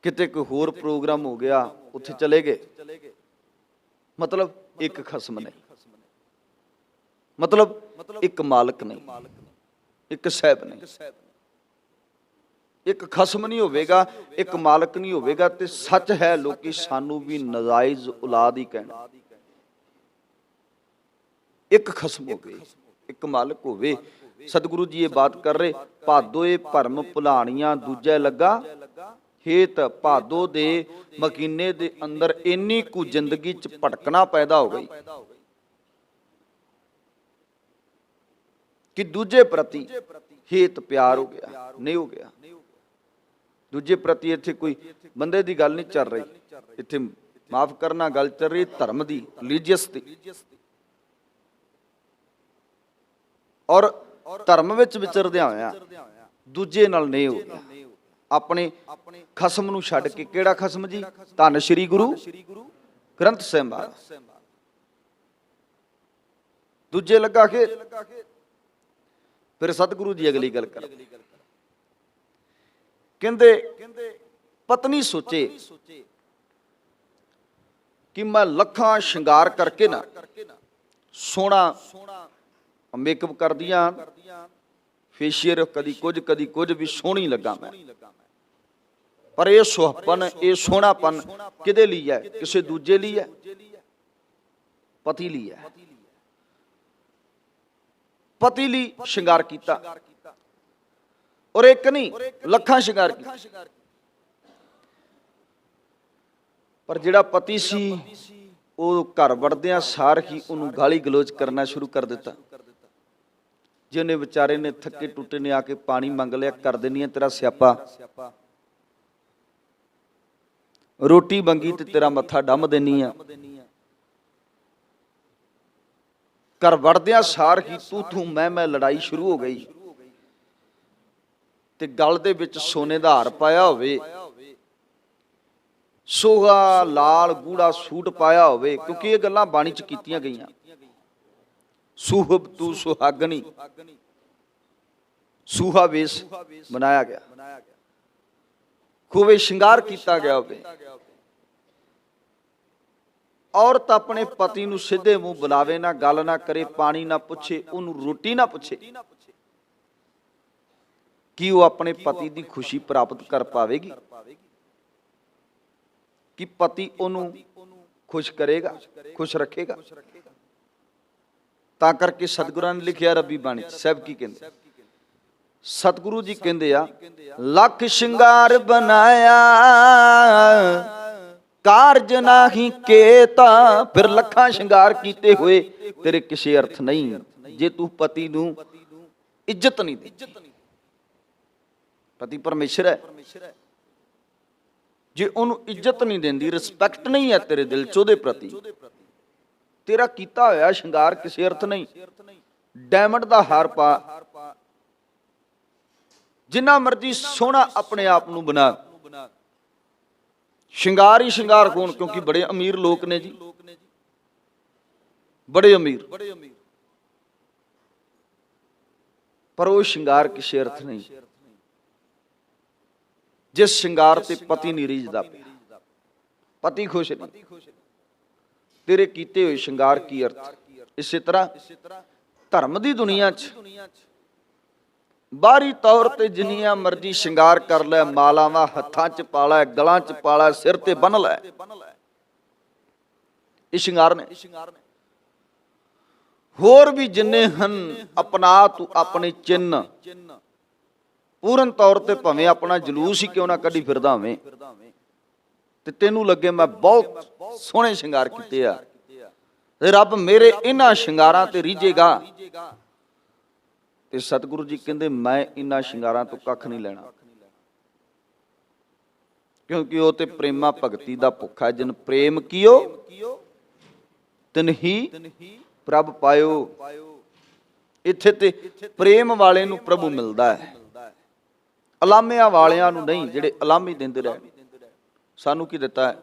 ਕਿਤੇ ਕੋਈ ਹੋਰ ਪ੍ਰੋਗਰਾਮ ਹੋ ਗਿਆ ਉੱਥੇ ਚਲੇ ਗਏ। ਮਤਲਬ ਇੱਕ ਖਸਮ ਨਹੀਂ, ਮਤਲਬ ਇੱਕ ਮਾਲਕ ਨਹੀਂ, ਇੱਕ ਸਾਹਿਬ ਨਹੀਂ। ਇੱਕ ਖਸਮ ਨਹੀਂ ਹੋਵੇਗਾ, ਇੱਕ ਮਾਲਕ ਨਹੀਂ ਹੋਵੇਗਾ ਤੇ ਸੱਚ ਹੈ ਲੋਕੀ ਸਾਨੂੰ ਵੀ ਨਜਾਇਜ਼ ਔਲਾਦ ਹੀ ਕਹਿਣਾ। ਇੱਕ ਖਸਮ ਹੋਵੇ, ਇੱਕ ਮਾਲਕ ਹੋਵੇ। ਸਤਿਗੁਰੂ ਜੀ ਇਹ ਬਾਤ ਕਰ ਰਹੇ, ਭਾਦੋਏ ਭਰਮ ਭੁਲਾਣੀਆਂ ਦੂਜੇ ਲੱਗਾ ਹੇਤ। ਭਾਦੋ ਦੇ ਮਕੀਨੇ ਦੇ ਅੰਦਰ ਇੰਨੀ ਕੁ ਜ਼ਿੰਦਗੀ ਚ ਭਟਕਣਾ ਪੈਦਾ ਹੋ ਗਈ ਕਿ ਦੂਜੇ ਪ੍ਰਤੀ ਹੇਤ ਪਿਆਰ ਹੋ ਗਿਆ, ਨਹੀਂ ਹੋ ਗਿਆ। ਦੂਜੇ ਪ੍ਰਤੀ ਇੱਥੇ ਕੋਈ ਬੰਦੇ ਦੀ ਗੱਲ ਨਹੀਂ ਚੱਲ ਰਹੀ, ਇੱਥੇ ਮਾਫ ਕਰਨਾ ਗੱਲ ਚੱਲ ਰਹੀ ਧਰਮ ਦੀ, ਰਿਲੀਜੀਅਸ ਦੀ। ਔਰ ਧਰਮ ਵਿੱਚ ਵਿਚਰਦਿਆਂ ਹੋਇਆ ਦੂਜੇ ਨਾਲ ਨਹੀਂ ਹੋ ਗਿਆ। ਆਪਣੇ ਖਸਮ ਨੂੰ ਛੱਡ ਕੇ, ਕਿਹੜਾ ਖਸਮ ਜੀ? ਧੰਨ ਸ਼੍ਰੀ ਗੁਰੂ ਗ੍ਰੰਥ ਸਾਹਿਬ ਮਹਾਰਾਜ। ਦੂਜੇ ਲੱਗਾ ਕੇ ਫਿਰ ਸਤਿਗੁਰੂ ਜੀ ਅਗਲੀ ਗੱਲ ਕਰ, ਕਹਿੰਦੇ ਪਤਨੀ ਸੋਚੇ ਕਿ ਮੈਂ ਲੱਖਾਂ ਸ਼ਿੰਗਾਰ ਕਰਕੇ ਨਾ, ਸੋਹਣਾ ਮੇਕਅਪ ਕਰਦੀਆਂ, ਫੇਸ਼ੀਅਲ ਕਦੀ ਕੁਝ ਵੀ ਸੋਹਣੀ ਲੱਗਾ ਮੈਂ। ਪਰ ਇਹ ਸੁਹੱਪਨ, ਇਹ ਸੋਹਣਾਪਨ ਕਿਹਦੇ ਲਈ ਹੈ? ਕਿਸੇ ਦੂਜੇ ਲਈ ਹੈ, ਪਤੀ ਲਈ ਹੈ। ਪਤੀ ਲਈ ਸ਼ਿੰਗਾਰ ਕੀਤਾ, ਔਰ ਇੱਕ ਨਹੀਂ ਲੱਖਾਂ ਸ਼ਿੰਗਾਰ ਕੀਤਾ। ਪਰ ਜਿਹੜਾ ਪਤੀ ਸੀ ਉਹ ਘਰ ਵੜਦਿਆਂ ਸਾਰ ਹੀ ਉਹਨੂੰ ਗਾਲੀ ਗਲੋਚ ਕਰਨਾ ਸ਼ੁਰੂ ਕਰ ਦਿੱਤਾ। ਜਿਹਨੇ ਵਿਚਾਰੇ ਨੇ ਥੱਕੇ ਟੁੱਟੇ ਨੇ ਆ ਕੇ ਪਾਣੀ ਮੰਗ ਲਿਆ, ਕਰ ਦੇਣੀ ਆ ਤੇਰਾ ਸਿਆਪਾ, ਰੋਟੀ ਮੰਗੀ ਤੇ ਤੇਰਾ ਮੱਥਾ ਡੰਮ ਦੇਣੀ ਆ। ਘਰ ਵੜਦਿਆਂ ਸਾਰ ਹੀ ਤੂੰ ਮੈਂ ਲੜਾਈ ਸ਼ੁਰੂ ਹੋ ਗਈ। ਤੇ ਗਲ ਦੇ ਵਿੱਚ ਸੋਨੇ ਦਾ ਹਾਰ ਪਾਇਆ ਹੋਵੇ ਸੋਹਾ ਲਾਲ ਗੂੜਾ ਸੂਟ ਪਾਇਆ ਹੋਵੇ, ਕਿਉਂਕਿ ਇਹ ਗੱਲਾਂ ਬਾਣੀ ਚ ਕੀਤੀਆਂ ਗਈਆਂ। ਸੁਹਬ ਤੂ ਸੁਹਾਗਣੀ, ਸੂਹਾ ਵੇਸ ਬਣਾਇਆ ਗਿਆ, ਖੂਬੇ ਸ਼ਿੰਗਾਰ ਕੀਤਾ ਗਿਆ ਹੋਵੇ। ਔਰਤ ਆਪਣੇ ਪਤੀ ਨੂੰ ਸਿੱਧੇ ਮੂੰਹ ਬੁਲਾਵੇ ਨਾ, ਗੱਲ ਨਾ ਕਰੇ, ਪਾਣੀ ਨਾ ਪੁੱਛੇ, ਉਹਨੂੰ ਰੋਟੀ ਨਾ ਪੁੱਛੇ, ਕੀ ਉਹ ਆਪਣੇ ਪਤੀ ਦੀ ਖੁਸ਼ੀ ਪ੍ਰਾਪਤ ਕਰ ਪਾਵੇਗੀ? ਕਿ ਪਤੀ ਉਹਨੂੰ ਖੁਸ਼ ਕਰੇਗਾ, ਖੁਸ਼ ਰੱਖੇਗਾ? ਤਾਂ ਕਰਕੇ ਸਤਿਗੁਰਾਂ ਨੇ ਲਿਖਿਆ ਰੱਬੀ ਬਾਣੀ ਚ, ਸਾਹਿਬ ਕੀ ਕਹਿੰਦੇ? ਸਤਿਗੁਰੂ ਜੀ ਕਹਿੰਦੇ ਆ, ਲੱਖ ਸ਼ਿੰਗਾਰ ਬਣਾਇਆ ਕਾਰਜ ਨਾਹੀ ਕੇਤਾ। ਫਿਰ ਲੱਖਾਂ ਸ਼ਿੰਗਾਰ ਕੀਤੇ ਹੋਏ ਤੇਰੇ ਕਿਸੇ ਅਰਥ ਨਹੀਂ, ਜੇ ਤੂੰ ਪਤੀ ਨੂੰ ਇੱਜ਼ਤ ਨਹੀਂ ਦੇ। ਪਤੀ ਪਰਮੇਸ਼ਰ ਹੈ, ਜੇ ਉਹਨੂੰ ਇੱਜ਼ਤ ਨਹੀਂ ਦਿੰਦੀ, ਰਿਸਪੈਕਟ ਨਹੀਂ ਹੈ ਤੇਰੇ ਦਿਲ ਚ ਉਹਦੇ ਪ੍ਰਤੀ, ਤੇਰਾ ਕੀਤਾ ਹੋਇਆ ਸ਼ਿੰਗਾਰ ਕਿਸੇ ਅਰਥ ਨਹੀਂ। ਡਾਇਮੰਡ ਦਾ ਹਾਰ ਪਾ, ਜਿੰਨਾ ਮਰਜੀ ਸੋਹਣਾ ਆਪਣੇ ਆਪ ਨੂੰ ਬਣਾ, ਸ਼ਿੰਗਾਰ ਹੀ ਸ਼ਿੰਗਾਰ ਹੋਣ। ਕਿਉਂਕਿ ਬੜੇ ਅਮੀਰ ਲੋਕ ਨੇ ਜੀ, ਬੜੇ ਅਮੀਰ, ਪਰ ਉਹ ਸ਼ਿੰਗਾਰ ਕਿਸੇ ਅਰਥ ਨਹੀਂ ਜਿਸ ਸ਼ਿੰਗਾਰ ਤੇ ਪਤੀ ਨਹੀਂ ਰੀਝਦਾ ਪਿਆ, ਪਤੀ ਖੁਸ਼ ਨਹੀਂ, ਤੇਰੇ ਕੀਤੇ ਹੋਏ ਸ਼ਿੰਗਾਰ ਕੀ ਅਰਥ? ਇਸੇ ਤਰ੍ਹਾਂ ਧਰਮ ਦੀ ਦੁਨੀਆ 'ਚ ਬਾਹਰੀ ਤੌਰ ਤੇ ਜਿੰਨੀਆਂ ਮਰਜ਼ੀ ਸ਼ਿੰਗਾਰ ਕਰ ਲੈ, ਮਾਲਾਵਾਂ ਹੱਥਾਂ 'ਚ ਪਾ ਲੈ, ਗਲਾਂ 'ਚ ਪਾ ਲੈ, ਸਿਰ ਤੇ ਬੰਨ ਲੈ, ਇਹ ਸ਼ਿੰਗਾਰ ਨੇ। ਹੋਰ ਵੀ ਜਿੰਨੇ ਹਨ, ਅਪਣਾ ਤੂੰ ਆਪਣੇ ਚਿੰਨ, ਪੂਰਨ ਤੌਰ ਤੇ ਭਾਵੇਂ ਆਪਣਾ ਜਲੂਸ ਹੀ ਕਿਉਂ ਨਾ ਕੱਢੀ ਫਿਰਦਾ ਹੋਵੇਂ, ਤੇ ਤੈਨੂੰ ਲੱਗੇ ਮੈਂ ਬਹੁਤ ਸੋਹਣੇ ਸ਼ਿੰਗਾਰ ਕੀਤੇ ਆ, ਤੇ ਰੱਬ ਮੇਰੇ ਇਹਨਾਂ ਸ਼ਿੰਗਾਰਾਂ ਤੇ ਰੀਝੇਗਾ, ਤੇ ਸਤਿਗੁਰੂ ਜੀ ਕਹਿੰਦੇ ਮੈਂ ਇਹਨਾਂ ਸ਼ਿੰਗਾਰਾਂ ਤੋਂ ਕੱਖ ਨਹੀਂ ਲੈਣਾ। ਕਿਉਂਕਿ ਉਹ ਤੇ ਪ੍ਰੇਮਾ ਭਗਤੀ ਦਾ ਭੁੱਖਾ, ਜਿਨ ਪ੍ਰੇਮ ਕੀਓ ਤਿਨਹੀ ਪ੍ਰਭ ਪਾਇਓ। ਇੱਥੇ ਤੇ ਪ੍ਰੇਮ ਵਾਲੇ ਨੂੰ ਪ੍ਰਭੂ ਮਿਲਦਾ ਹੈ, ਅਲਾਮਿਆਂ ਵਾਲਿਆਂ ਨੂੰ ਨਹੀਂ, ਜਿਹੜੇ ਅਲਾਮੀ ਦਿੰਦੇ ਰਹੇ। ਸਾਨੂੰ ਕੀ ਦਿੱਤਾ ਹੈ?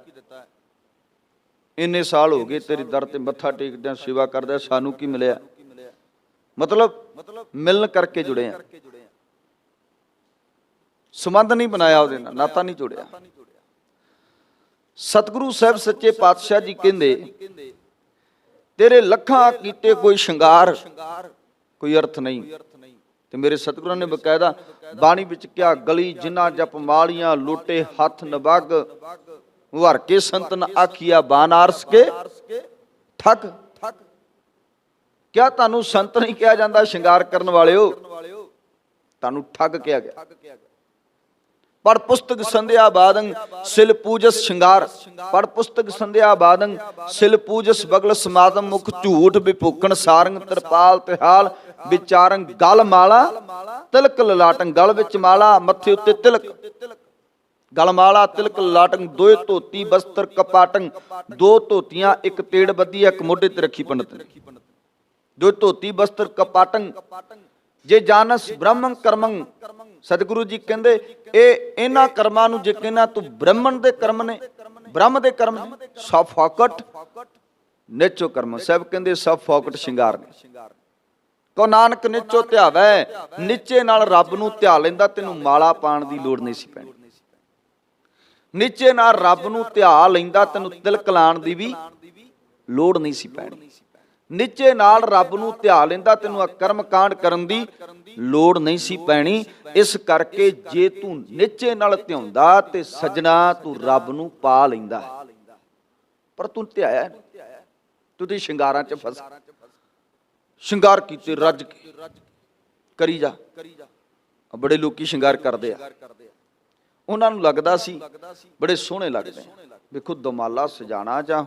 ਇੰਨੇ ਸਾਲ ਹੋ ਗਏ ਤੇਰੇ ਦਰ ਤੇ ਮੱਥਾ ਟੇਕਦਿਆਂ, ਸੇਵਾ ਕਰਦਿਆਂ, ਸਾਨੂੰ ਕੀ ਮਿਲਿਆ? ਮਤਲਬ ਮਿਲਣ ਕਰਕੇ ਜੁੜੇ ਆ, ਸੰਬੰਧ ਨਹੀਂ ਬਣਾਇਆ ਉਹਦੇ ਨਾਲ, ਨਾਤਾ ਨਹੀਂ ਜੋੜਿਆ। ਸਤਿਗੁਰੂ ਸਾਹਿਬ ਸੱਚੇ ਪਾਤਸ਼ਾਹ ਜੀ ਕਹਿੰਦੇ ਤੇਰੇ ਲੱਖਾਂ ਕੀਤੇ ਕੋਈ ਸ਼ਿੰਗਾਰ ਕੋਈ ਅਰਥ ਨਹੀਂ। ਤੇ ਮੇਰੇ ਸਤਿਗੁਰਾਂ ਨੇ ਬਕਾਇਦਾ ਬਾਣੀ ਵਿੱਚ ਕਿਹਾ, ਗਲੀ ਜਿਨ੍ਹਾਂ ਜਪ ਮਾਲੀਆਂ, ਲੋਟੇ ਹੱਥ ਨਬੱਗ, ਵਰ ਕੇ ਸੰਤਨ ਆਖੀਆ ਬਾਨਾਰਸ ਕੇ ਠੱਗ। ਕਿਆ ਤੁਹਾਨੂੰ ਸੰਤ ਨਹੀਂ ਕਿਹਾ ਜਾਂਦਾ? ਸ਼ਿੰਗਾਰ ਕਰਨ ਵਾਲਿਓ, ਤੁਹਾਨੂੰ ਠੱਗ ਕਿਹਾ ਗਿਆ। ਪੜ ਪੁਸਤਕ ਸੰਧਿਆ ਬਾਦੰ ਸਿਲ ਪੂਜਸ ਸ਼ਿੰਗਾਰ, ਪੜ ਪੁਸਤਕ ਸੰਧਿਆ ਬਾਦੰ ਸਿਲ ਪੂਜਸ ਬਗਲ ਸਮਾਦਮ, ਮੁਖ ਝੂਠ ਵਿਭੂਖਣ ਸਾਰੰਗ ਤਰਪਾਲ ਤਿਹਾਲ ਵਿਚਾਰੰ, ਗਲ ਮਾਲਾ ਤਿਲਕ ਲਲਾਟੰ, ਗਲ ਵਿੱਚ ਮਾਲਾ, ਮੱਥੇ ਉੱਤੇ ਤਿਲਕ, ਗਲ ਮਾਲਾ ਤਿਲਕ ਲਲਾਟੰ, ਦੋਏ ਧੋਤੀ ਬਸਤਰ ਕਪਾਟੰ, ਦੋ ਧੋਤੀਆਂ ਇੱਕ ਤੇੜ ਬੱਧੀ, ਇੱਕ ਮੋਢੇ ਤੇ ਰੱਖੀ ਪੰਡਤ ਨੇ। ਦੋ ਧੋਤੀ ਬਸਤਰ ਕਪਾਟੰ, ਜੇ ਜਾਨਸ ਬ੍ਰਹਮੰ ਕਰਮੰ, ਸਤਿਗੁਰੂ ਜੀ ਕਹਿੰਦੇ ਇਹ ਇਹਨਾਂ ਕਰਮਾਂ ਨੂੰ ਜੇ ਕਹਿੰਦਾ ਤੂੰ ਬ੍ਰਹਮਣ ਦੇ ਕਰਮ ਨੇ, ਬ੍ਰਹਮ ਦੇ ਕਰਮ ਨੇ, ਸਭ ਫੌਕਟ ਨਿਚੋ ਕਰਮ। ਸਭ ਕਹਿੰਦੇ ਸਭ ਫੌਕਟ ਸ਼ਿੰਗਾਰ ਨੇ। ਕੋ ਨਾਨਕ ਨਿਚੋ ਧਿਆਵੈ, ਨੀਚੇ ਨਾਲ ਰੱਬ ਨੂੰ ਧਿਆ ਲੈਂਦਾ, ਤੈਨੂੰ ਮਾਲਾ ਪਾਣ ਦੀ ਲੋੜ ਨਹੀਂ ਸੀ ਪੈਣੀ। ਨੀਚੇ ਨਾਲ ਰੱਬ ਨੂੰ ਧਿਆ ਲੈਂਦਾ, ਤੈਨੂੰ ਤਿਲਕ ਲਾਣ ਦੀ ਵੀ ਲੋੜ ਨਹੀਂ ਸੀ ਪੈਣੀ। ਨੀਚੇ ਨਾਲ ਰੱਬ ਨੂੰ ਧਿਆ ਲੈਂਦਾ, ਤੈਨੂੰ ਕਰਮ ਕਾਂਡ ਕਰਨ ਦੀ ਲੋੜ ਨਹੀਂ ਸੀ ਪੈਣੀ। ਇਸ ਕਰਕੇ ਜੇ ਤੂੰ ਨੀਚੇ ਨਾਲ ਧਿਆਉਂਦਾ ਤੇ ਸਜਣਾ ਤੂੰ ਰੱਬ ਨੂੰ ਪਾ ਲੈਂਦਾ, ਪਰ ਤੂੰ ਧਿਆਇਆ, ਤੂੰ ਤੇ ਸ਼ਿੰਗਾਰਾਂ 'ਚ ਫਸ। ਸ਼ਿੰਗਾਰ ਕੀਤੇ ਰੱਜ ਕੇ ਕਰੀ ਜਾ। ਬੜੇ ਲੋਕੀ ਸ਼ਿੰਗਾਰ ਕਰਦੇ ਆ, ਉਹਨਾਂ ਨੂੰ ਲੱਗਦਾ ਸੀ ਬੜੇ ਸੋਹਣੇ ਲੱਗਦੇ। ਵੇਖੋ ਦਮਾਲਾ ਸਜਾਣਾ ਜਾਂ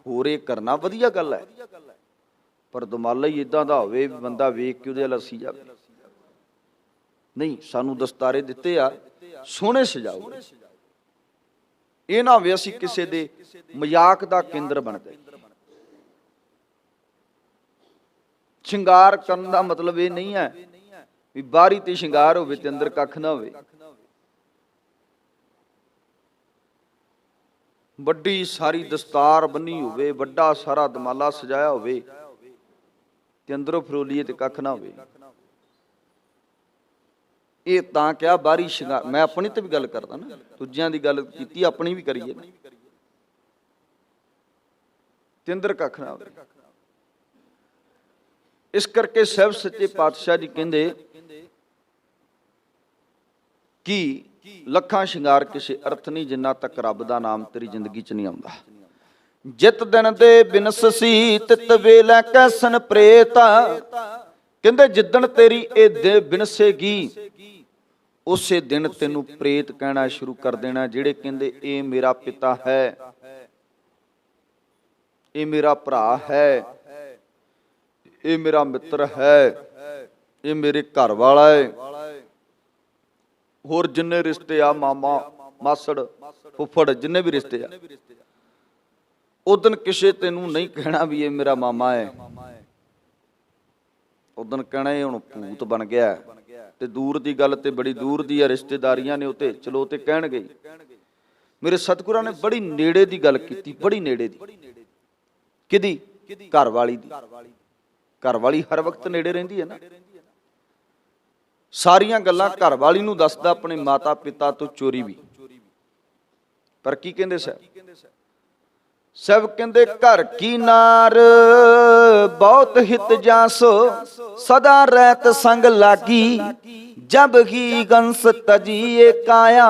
ਹੋਰ ਇਹ ਕਰਨਾ ਵਧੀਆ ਗੱਲ ਹੈ, ਪਰ ਦਮਾਲਾ ਹੀ ਇਦਾਂ ਦਾ ਹੋਵੇ ਬੰਦਾ ਵੇਖ ਕੇ ਉਹਦੇ ਵੱਲ ਹੱਸੀ ਜਾਵੇ। ਨਹੀਂ, ਸਾਨੂੰ ਦਸਤਾਰੇ ਦਿੱਤੇ ਆ ਸੋਹਣੇ ਸਜਾਓ, ਇਹ ਨਾ ਹੋਵੇ ਅਸੀਂ ਕਿਸੇ ਦੇ ਮਜ਼ਾਕ ਦਾ ਕੇਂਦਰ ਬਣ ਗਏ। ਸ਼ਿੰਗਾਰ ਕਰਨ ਦਾ ਮਤਲਬ ਇਹ ਨਹੀਂ ਹੈ ਵੀ ਬਾਹਰੀ ਤੇ ਸ਼ਿੰਗਾਰ ਹੋਵੇ ਤੇ ਅੰਦਰ ਕੱਖ ਨਾ ਹੋਵੇ। ਵੱਡੀ ਸਾਰੀ ਦਸਤਾਰ ਬੰਨੀ ਹੋਵੇ, ਵੱਡਾ ਸਾਰਾ ਦਮਾਲਾ ਸਜਾਇਆ ਹੋਵੇ ਤੇ ਅੰਦਰੋਂ ਫਰੋਲੀਏ ਤੇ ਕੱਖ ਨਾ ਹੋਵੇ। ਇਹ ਤਾਂ ਕਿਹਾ ਬਾਹਰੀ ਸ਼ਿੰਗਾਰ। ਮੈਂ ਆਪਣੀ ਤੇ ਵੀ ਗੱਲ ਕਰਦਾ ਨਾ, ਦੂਜਿਆਂ ਦੀ ਗੱਲ ਕੀਤੀ, ਆਪਣੀ ਵੀ ਕਰੀਏ ਤੇ ਅੰਦਰ ਕੱਖ ਨਾ ਹੋਵੇ। ਇਸ ਕਰਕੇ ਸਾਹਿਬ ਸੱਚੇ ਪਾਤਸ਼ਾਹ ਜੀ ਕਹਿੰਦੇ ਕਿ ਲੱਖਾਂ ਸ਼ਿੰਗਾਰ ਕਿਸੇ ਅਰਥ ਨਹੀਂ ਜਿੰਨਾ ਤੱਕ ਰੱਬ ਦਾ ਨਾਮ ਤੇਰੀ ਜ਼ਿੰਦਗੀ 'ਚ ਨਹੀਂ ਆਉਂਦਾ। ਜਿਤ ਦਿਨ ਦੇ ਬਿਨਸੀ ਤਿਤ ਵੇਲੇ ਕੈਸਨ ਪ੍ਰੇਤ। ਕਹਿੰਦੇ ਜਿੱਦਣ ਤੇਰੀ ਇਹ ਦੇ ਬਿਨਸੇਗੀ ਉਸੇ ਦਿਨ ਤੈਨੂੰ ਪ੍ਰੇਤ ਕਹਿਣਾ ਸ਼ੁਰੂ ਕਰ ਦੇਣਾ। ਜਿਹੜੇ ਕਹਿੰਦੇ ਇਹ ਮੇਰਾ ਪਿਤਾ ਹੈ, ਇਹ ਮੇਰਾ ਭਰਾ ਹੈ, ਇਹ ਮੇਰਾ ਮਿੱਤਰ ਹੈ, ਇਹ ਮੇਰੇ ਘਰ ਵਾਲਾ ਹੈ, ਹੋਰ ਜਿੰਨੇ ਰਿਸ਼ਤੇ ਆ, ਮਾਮਾ ਮਾਸੜ ਫੁੱਫੜ ਜਿੰਨੇ ਵੀ ਰਿਸ਼ਤੇ ਆ, ਉਦਨ ਕਿਸੇ ਤੈਨੂੰ ਨਹੀਂ ਕਹਿਣਾ ਵੀ ਇਹ ਮੇਰਾ ਮਾਮਾ ਹੈ। ਉਦਨ ਕਹਿਣਾ ਇਹ ਹੁਣ ਭੂਤ ਬਣ ਗਿਆ। ਤੇ ਦੂਰ ਦੀ ਗੱਲ ਤੇ ਬੜੀ ਦੂਰ ਦੀ ਆ, ਰਿਸ਼ਤੇਦਾਰੀਆਂ ਨੇ ਉਤੇ ਚਲੋ ਤੇ ਕਹਿਣਗੇ। ਮੇਰੇ ਸਤਿਗੁਰਾਂ ਨੇ ਬੜੀ ਨੇੜੇ ਦੀ ਗੱਲ ਕੀਤੀ, ਬੜੀ ਨੇੜੇ ਦੀ। ਕਿਹਦੀ? ਘਰ ਵਾਲੀ ਦੀ। ਘਰ ਵਾਲੀ ਹਰ ਵਕਤ ਨੇੜੇ ਰਹਿੰਦੀ ਹੈ ਨਾ। ਸਾਰੀਆਂ ਗੱਲਾਂ ਘਰ ਵਾਲੀ ਨੂੰ ਦੱਸਦਾ, ਆਪਣੇ ਮਾਤਾ ਪਿਤਾ ਤੋਂ ਚੋਰੀ ਵੀ। ਪਰ ਕੀ ਕਹਿੰਦੇ ਸਾਹਿਬ ਕਹਿੰਦੇ ਘਰ ਕੀ ਨਾਰ ਬਹੁਤ ਹਿਤ ਜਾਸੋ ਸਦਾ ਰਹਿਤ ਸੰਗ ਲਾਗੀ। ਜਬ ਹੀ ਗੰਸ ਤਜੀਏ ਕਾਇਆ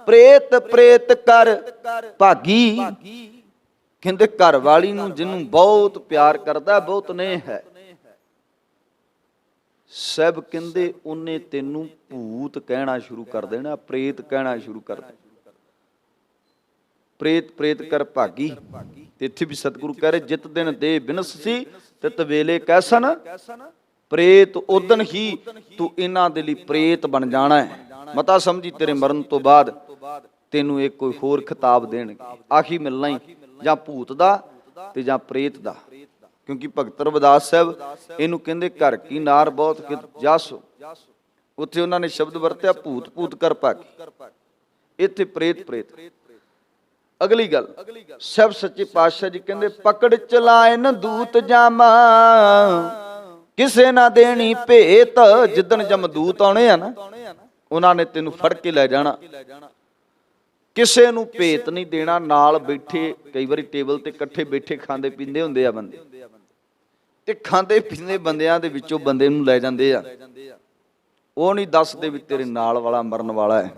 ਪ੍ਰੇਤ ਪ੍ਰੇਤ ਕਰ ਭਾਗੀ। ਕਹਿੰਦੇ ਘਰ ਵਾਲੀ ਨੂੰ ਜਿਹਨੂੰ ਬਹੁਤ ਪਿਆਰ ਕਰਦਾ, ਬਹੁਤ ਨੇਹ ਹੈ, ਸਭ ਕਹਿੰਦੇ ਉਹਨੇ ਤੈਨੂੰ ਭੂਤ ਕਹਿਣਾ ਸ਼ੁਰੂ ਕਰ ਦੇਣਾ, ਪ੍ਰੇਤ ਕਹਿਣਾ ਸ਼ੁਰੂ ਕਰ ਦੇਣਾ। ਪ੍ਰੇਤ ਪ੍ਰੇਤ ਕਰ ਭਾਗੀ। ਤੇ ਇੱਥੇ ਵੀ ਸਤਿਗੁਰੂ ਕਹਿ ਰਹੇ ਜਿਤ ਦਿਨ ਦੇ ਬਿਨਸੀ ਤਿਤ ਵੇਲੇ ਕੈਸਨ ਪ੍ਰੇਤ। ਉਦਨ ਹੀ ਤੂੰ ਇਹਨਾਂ ਦੇ ਲਈ ਪ੍ਰੇਤ ਬਣ ਜਾਣਾ ਹੈ। ਮਤਾ ਸਮਝੀ ਤੇਰੇ ਮਰਨ ਤੋਂ ਬਾਅਦ ਤੈਨੂੰ ਇੱਕ ਕੋਈ ਹੋਰ ਖਿਤਾਬ ਦੇਣਗੇ। ਆਖੀ ਮਿਲਣਾ ਹੀ ਜਾਂ ਭੂਤ ਦਾ ਤੇ ਜਾਂ ਪ੍ਰੇਤ ਦਾ। ਕਿਉਂਕਿ ਭਗਤ ਰਵਿਦਾਸ ਸਾਹਿਬ ਇਹਨੂੰ ਕਹਿੰਦੇ ਘਰ ਕੀ ਨਾਰ ਬਹੁਤ ਜਾਸੋ। ਉੱਥੇ ਉਹਨਾਂ ਨੇ ਸ਼ਬਦ ਵਰਤਿਆ ਭੂਤ ਭੂਤ ਕਰ ਭਾਗੀ, ਇੱਥੇ ਪ੍ਰੇਤ ਪ੍ਰੇਤ। ਅਗਲੀ ਗੱਲ ਸਾਹਿਬ ਸੱਚੇ ਪਾਤਸ਼ਾਹ ਜੀ ਕਹਿੰਦੇ ਪਕੜ ਚਲਾਇਨ ਦੂਤ ਜਾਮਾ ਕਿਸੇ ਨਾ ਦੇਣੀ ਭੇਤ। ਜਿੱਦਣ ਜਮਦੂਤ ਆਉਣੇ ਆ ਨਾ, ਉਹਨਾਂ ਨੇ ਤੈਨੂੰ ਫੜ ਕੇ ਲੈ ਜਾਣਾ, ਕਿਸੇ ਨੂੰ ਭੇਤ ਨਹੀਂ ਦੇਣਾ। ਨਾਲ ਬੈਠੇ ਕਈ ਵਾਰੀ ਟੇਬਲ ਤੇ ਇਕੱਠੇ ਬੈਠੇ ਖਾਂਦੇ ਪੀਂਦੇ ਹੁੰਦੇ ਆ ਬੰਦੇ, ਤੇ ਖਾਂਦੇ ਪੀਂਦੇ ਬੰਦਿਆਂ ਦੇ ਵਿੱਚੋਂ ਬੰਦੇ ਨੂੰ ਲੈ ਜਾਂਦੇ ਆ। ਉਹ ਨਹੀਂ ਦੱਸਦੇ ਵੀ ਤੇਰੇ ਨਾਲ ਵਾਲਾ ਮਰਨ ਵਾਲਾ ਹੈ,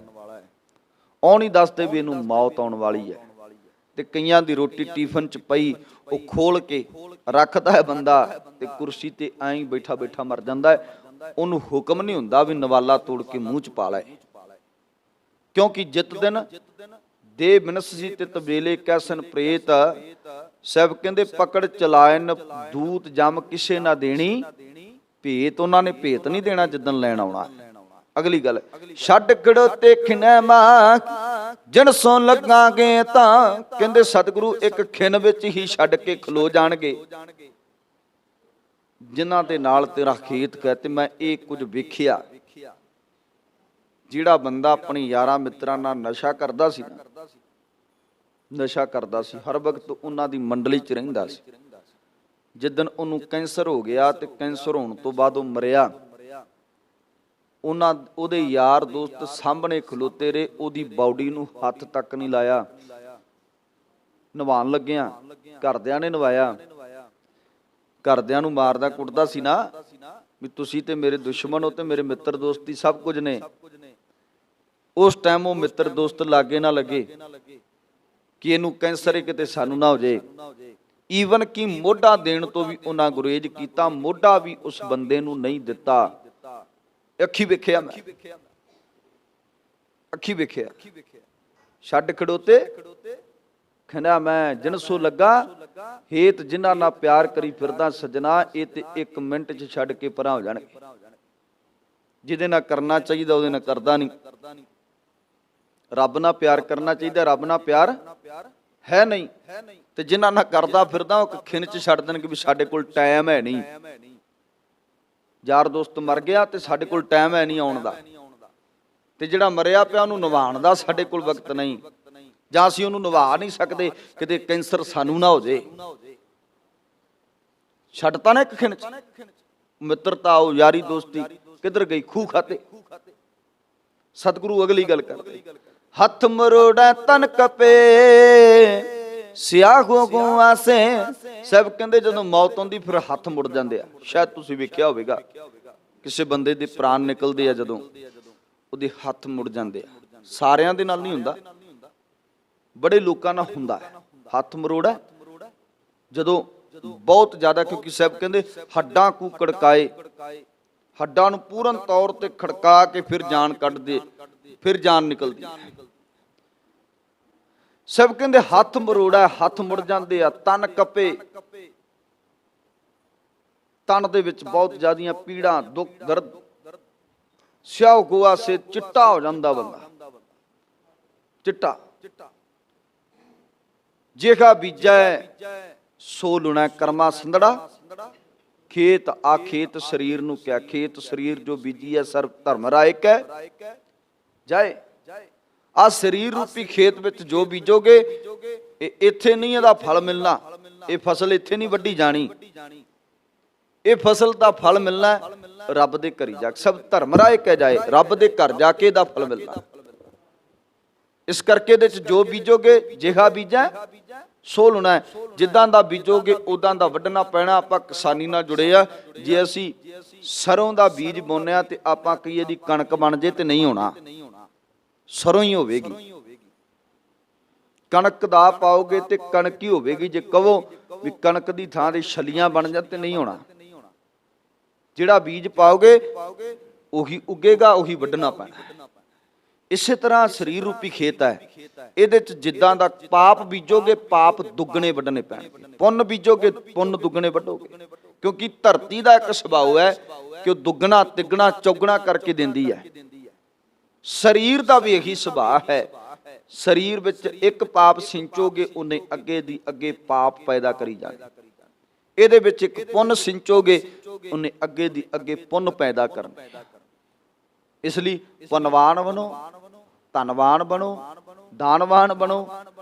ਉਹ ਨਹੀਂ ਦੱਸਦੇ ਵੀ ਇਹਨੂੰ ਮੌਤ ਆਉਣ ਵਾਲੀ ਹੈ। ਤੇ ਕਈਆਂ ਦੀ ਰੋਟੀ ਟਿਫਨ ਚ ਪਈ, ਉਹ ਖੋਲ ਕੇ ਰੱਖਦਾ ਹੈ ਬੰਦਾ, ਤੇ ਕੁਰਸੀ ਤੇ ਐਂ ਹੀ ਬੈਠਾ ਬੈਠਾ ਮਰ ਜਾਂਦਾ ਹੈ। ਉਹਨੂੰ ਹੁਕਮ ਨਹੀਂ ਹੁੰਦਾ ਵੀ ਨਵਾਲਾ ਤੋੜ ਕੇ ਮੂੰਹ ਚ ਪਾ ਲੈ। ਕਿਉਂਕਿ ਜਿਤ ਦਿਨ ਦੇ ਬਿਨਸੀ ਤਿਤ ਵੇਲੇ ਕੈਸਨ ਪ੍ਰੇਤ। ਸਾਹਿਬ ਕਹਿੰਦੇ ਪਕੜ ਚਲਾਇਨ ਦੂਤ ਜਮ ਕਿਸੇ ਨਾ ਦੇਣੀ ਭੇਤ। ਉਹਨਾਂ ਨੇ ਭੇਤ ਨਹੀਂ ਦੇਣਾ ਜਿੱਦਣ ਲੈਣ ਆਉਣਾ। ਅਗਲੀ ਗੱਲ ਛੱਡ ਕਿੜੋ ਤੇ ਖਿਨੈ ਮਾਂ ਜਨ ਸੋ ਲੱਗਾਂਗੇ। ਤਾਂ ਕਹਿੰਦੇ ਸਤਿਗੁਰੂ ਇੱਕ ਖਿਨ ਵਿੱਚ ਹੀ ਛੱਡ ਕੇ ਖਲੋ ਜਾਣਗੇ ਜਿਨ੍ਹਾਂ ਦੇ ਨਾਲ ਤੇਰਾ ਖੇਤ ਕਹਿ। ਤੇ ਮੈਂ ਇਹ ਕੁਝ ਵੇਖਿਆ, ਜਿਹੜਾ ਬੰਦਾ ਆਪਣੀ ਯਾਰਾਂ ਮਿੱਤਰਾਂ ਨਾਲ ਨਸ਼ਾ ਕਰਦਾ ਸੀ, ਨਸ਼ਾ ਕਰਦਾ ਸੀ, ਹਰ ਵਕਤ ਉਹਨਾਂ ਦੀ ਮੰਡਲੀ 'ਚ ਰਹਿੰਦਾ ਸੀ। ਜਿੱਦਣ ਉਹਨੂੰ ਕੈਂਸਰ ਹੋ ਗਿਆ ਤੇ ਕੈਂਸਰ ਹੋਣ ਤੋਂ ਬਾਅਦ ਉਹ ਮਰਿਆ, ਉਹਦੇ ਯਾਰ ਦੋਸਤ ਸਾਹਮਣੇ ਖਲੋਤੇ ਰਹੇ, ਉਹਦੀ ਬਾਡੀ ਨੂੰ ਹੱਥ ਤੱਕ ਨਹੀਂ ਲਾਇਆ। ਨਵਾਉਣ ਲੱਗਿਆ, ਘਰਦਿਆਂ ਨੇ ਨਵਾਇਆ। ਘਰਦਿਆਂ ਨੂੰ ਮਾਰਦਾ ਕੁੱਟਦਾ ਸੀ ਨਾ ਵੀ ਤੁਸੀਂ ਤੇ ਮੇਰੇ ਦੁਸ਼ਮਣ ਹੋ ਤੇ ਮੇਰੇ ਮਿੱਤਰ ਦੋਸਤੀ ਸਭ ਕੁਝ ਨੇ। ਉਸ ਟਾਈਮ ਉਹ ਮਿੱਤਰ ਦੋਸਤ ਲਾਗੇ ਨਾ ਲੱਗੇ ਕਿ ਇਹਨੂੰ ਕੈਂਸਰ ਹੈ ਕਿਤੇ ਸਾਨੂੰ ਨਾ ਹੋ ਜਾਏ। ਈਵਨ ਕਿ ਮੋਢਾ ਦੇਣ ਤੋਂ ਵੀ ਉਹਨਾਂ ਗੁਰੇਜ਼ ਕੀਤਾ, ਮੋਢਾ ਵੀ ਉਸ ਬੰਦੇ ਨੂੰ ਨਹੀਂ ਦਿੱਤਾ। ਅੱਖੀ ਵੇਖਿਆ, ਮੈਂ ਅੱਖੀ ਵੇਖਿਆ। ਛੱਡ ਖੜੋਤੇ ਕਹਿੰਦਾ ਮੈਂ ਜਿਨਸੋ ਲੱਗਾ ਹੇਤ ਜਿਨ੍ਹਾਂ ਨਾਲ ਪਿਆਰ ਕਰੀ ਫਿਰਦਾ ਸਜਣਾ। ਇਹ ਤੇ 1 ਮਿੰਟ 'ਚ ਛੱਡ ਕੇ ਪਰਾਂ ਹੋ ਜਾਣਗੇ। ਜਿਹਦੇ ਨਾਲ ਕਰਨਾ ਚਾਹੀਦਾ ਉਹਦੇ ਨਾਲ ਕਰਦਾ ਨਹੀਂ। ਰੱਬ ਨਾਲ ਪਿਆਰ ਕਰਨਾ ਚਾਹੀਦਾ, ਰੱਬ ਨਾਲ ਪਿਆਰ ਹੈ ਨਹੀਂ। ਤੇ ਜਿਨ੍ਹਾਂ ਨਾਲ ਕਰਦਾ ਫਿਰਦਾ ਉਹ ਖਿੰਨ 'ਚ ਛੱਡ ਦੇਣਗੇ ਵੀ ਸਾਡੇ ਕੋਲ ਟਾਈਮ ਹੈ ਨਹੀਂ। ਯਾਰ ਦੋਸਤ ਮਰ ਗਿਆ ਤੇ ਸਾਡੇ ਕੋਲ ਟਾਈਮ ਹੈ ਨਹੀਂ ਆਉਣ ਦਾ, ਤੇ ਜਿਹੜਾ ਮਰਿਆ ਪਿਆ ਉਹਨੂੰ ਨਿਭਾਉਣ ਦਾ ਸਾਡੇ ਕੋਲ ਵਕਤ ਨਹੀਂ। ਜਾਂ ਅਸੀਂ ਉਹਨੂੰ ਨਿਭਾ ਨਹੀਂ ਸਕਦੇ, ਕਿਤੇ ਕੈਂਸਰ ਸਾਨੂੰ ਨਾ ਹੋ ਜੇ। ਛੱਡਤਾ ਨਾ ਇੱਕ ਖਿਣ ਚ, ਮਿੱਤਰਤਾ ਉਹ ਯਾਰੀ ਦੋਸਤੀ ਕਿੱਧਰ ਗਈ, ਖੂਹ ਖਾਤੇ। ਸਤਿਗੁਰੂ ਅਗਲੀ ਗੱਲ ਕਰਦੇ, ਹੱਥ ਮਰੋੜਾ ਤਨ ਕਪੇ ਸਿਆਹੋ ਗੁਆਸੇ। ਸਭ ਕਹਿੰਦੇ ਜਦੋਂ ਮੌਤ ਆਉਂਦੀ ਫਿਰ ਹੱਥ ਮੁੜ ਜਾਂਦੇ ਆ। ਸ਼ਾਇਦ ਤੁਸੀਂ ਵੇਖਿਆ ਹੋਵੇਗਾ ਕਿਸੇ ਬੰਦੇ ਦੇ ਪ੍ਰਾਣ ਨਿਕਲਦੇ ਆ, ਜਦੋਂ ਉਹਦੇ ਹੱਥ ਮੁੜ ਜਾਂਦੇ ਆ। ਸਾਰਿਆਂ ਦੇ ਨਾਲ ਨਹੀਂ ਹੁੰਦਾ, ਬੜੇ ਲੋਕਾਂ ਨਾਲ ਹੁੰਦਾ ਹੈ ਹੱਥ ਮਰੋੜਾ। ਜਦੋਂ ਬਹੁਤ ਜ਼ਿਆਦਾ, ਕਿਉਂਕਿ ਸਭ ਕਹਿੰਦੇ ਹੱਡਾਂ ਕੂ ਕੜਕਾਏ, ਹੱਡਾਂ ਨੂੰ ਪੂਰਨ ਤੌਰ ਤੇ ਖੜਕਾ ਕੇ ਫਿਰ ਜਾਨ ਕੱਢਦੇ, ਫਿਰ ਜਾਨ ਨਿਕਲਦੀ। ਸਭ ਕਹਿੰਦੇ ਹੱਥ ਮਰੋੜਾ, ਹੱਥ ਮੁੜ ਜਾਂਦੇ ਆ। ਤਨ ਕਪੇ, ਤਨ ਦੇ ਵਿੱਚ ਬਹੁਤ ਜ਼ਿਆਦੀਆਂ ਪੀੜਾਂ, ਦੁੱਖ ਦਰਦ। ਸਿਆਹ ਗੋਆ ਸੇ, ਚਿੱਟਾ ਹੋ ਜਾਂਦਾ ਬੰਦਾ, ਚਿੱਟਾ। ਜੇਗਾ ਬੀਜੈ ਸੋ ਲੁਣਾ ਕਰਮਾ ਸੰਦੜਾ। ਖੇਤ ਆ, ਖੇਤ ਸਰੀਰ ਨੂੰ ਕਿਹਾ, ਖੇਤ ਸਰੀਰ ਜੋ ਬੀਜੀ ਹੈ ਸਰਬ ਧਰਮ ਰਾਇਕ ਹੈ ਜਾਏ। ਆ ਸਰੀਰ ਰੂਪੀ ਖੇਤ ਵਿੱਚ ਜੋ ਬੀਜੋਗੇ, ਇਹ ਇੱਥੇ ਨਹੀਂ ਇਹਦਾ ਫਲ ਮਿਲਣਾ। ਇਹ ਫਸਲ ਇੱਥੇ ਨਹੀਂ ਵੱਢੀ ਜਾਣੀ, ਇਹ ਫਸਲ ਦਾ ਫਲ ਮਿਲਣਾ ਰੱਬ ਦੇ ਘਰ ਜਾ ਕੇ। ਸਭ ਧਰਮ ਰਾਇਕ ਹੈ ਜਾਏ, ਰੱਬ ਦੇ ਘਰ ਜਾ ਕੇ ਇਹਦਾ ਫਲ ਮਿਲਣਾ। ਇਸ ਕਰਕੇ ਇਹਦੇ ਚ ਜੋ ਬੀਜੋਗੇ, ਜਿਹਾ ਬੀਜੈ ਸੋ ਲੁਣਾ। ਜਿੱਦਾਂ ਦਾ ਬੀਜੋਗੇ ਉਦਾਂ ਦਾ ਵੱਢਣਾ ਪੈਣਾ। ਆਪਾਂ ਕਿਸਾਨੀ ਨਾਲ ਜੁੜੇ ਆ। ਜੇ ਅਸੀਂ ਸਰੋਂ ਦਾ ਬੀਜ ਬੋਨਿਆ ਤੇ ਆਪਾਂ ਕਹੀਏ ਦੀ ਕਣਕ ਬਣ ਜੇ, ਤੇ ਨਹੀਂ ਹੋਣਾ, ਸਰੋਂ ਹੀ ਹੋਵੇਗੀ। ਕਣਕ ਦਾ ਪਾਓਗੇ ਤੇ ਕਣਕ ਹੀ ਹੋਵੇਗੀ। ਜੇ ਕਹੋ ਵੀ ਕਣਕ ਦੀ ਥਾਂ ਤੇ ਛੱਲੀਆਂ ਬਣ ਜਾਣ, ਤੇ ਨਹੀਂ ਹੋਣਾ। ਜਿਹੜਾ ਬੀਜ ਪਾਓਗੇ ਉਹੀ ਉੱਗੇਗਾ, ਉਹੀ ਵੱਢਣਾ ਪੈਣਾ। ਇਸੇ ਤਰ੍ਹਾਂ ਸਰੀਰ ਰੂਪੀ ਖੇਤ ਹੈ, ਇਹਦੇ ਚ ਜਿੱਦਾਂ ਦਾ ਪਾਪ ਬੀਜੋਗੇ ਪਾਪ ਦੁੱਗਣੇ ਵੱਢਣੇ ਪੈਣਗੇ, ਪੁੰਨ ਬੀਜੋਗੇ ਪੁੰਨ ਦੁੱਗਣੇ ਵੱਢੋਗੇ। ਕਿਉਂਕਿ ਧਰਤੀ ਦਾ ਇੱਕ ਸੁਭਾਅ ਹੈ ਕਿ ਉਹ ਦੁੱਗਣਾ ਤਿੱਗਣਾ ਚੌਗਣਾ ਕਰਕੇ ਦਿੰਦੀ ਹੈ। ਸਰੀਰ ਦਾ ਵੀ ਇਹੀ ਸੁਭਾਅ ਹੈ। ਸਰੀਰ ਵਿੱਚ ਇੱਕ ਪਾਪ ਸਿੰਚੋਗੇ, ਉਹਨੇ ਅੱਗੇ ਦੀ ਅੱਗੇ ਪਾਪ ਪੈਦਾ ਕਰੀ ਜਾਣਾ। ਇਹਦੇ ਵਿੱਚ ਇੱਕ ਪੁੰਨ ਸਿੰਚੋਗੇ, ਉਹਨੇ ਅੱਗੇ ਦੀ ਅੱਗੇ ਪੁੰਨ ਪੈਦਾ ਕਰਨਾ। ਇਸ ਲਈ ਪੁੰਨਵਾਨ ਬਣੋ, ਧਨਵਾਨ ਬਣੋ, ਦਾਨਵਾਨ ਬਣੋ,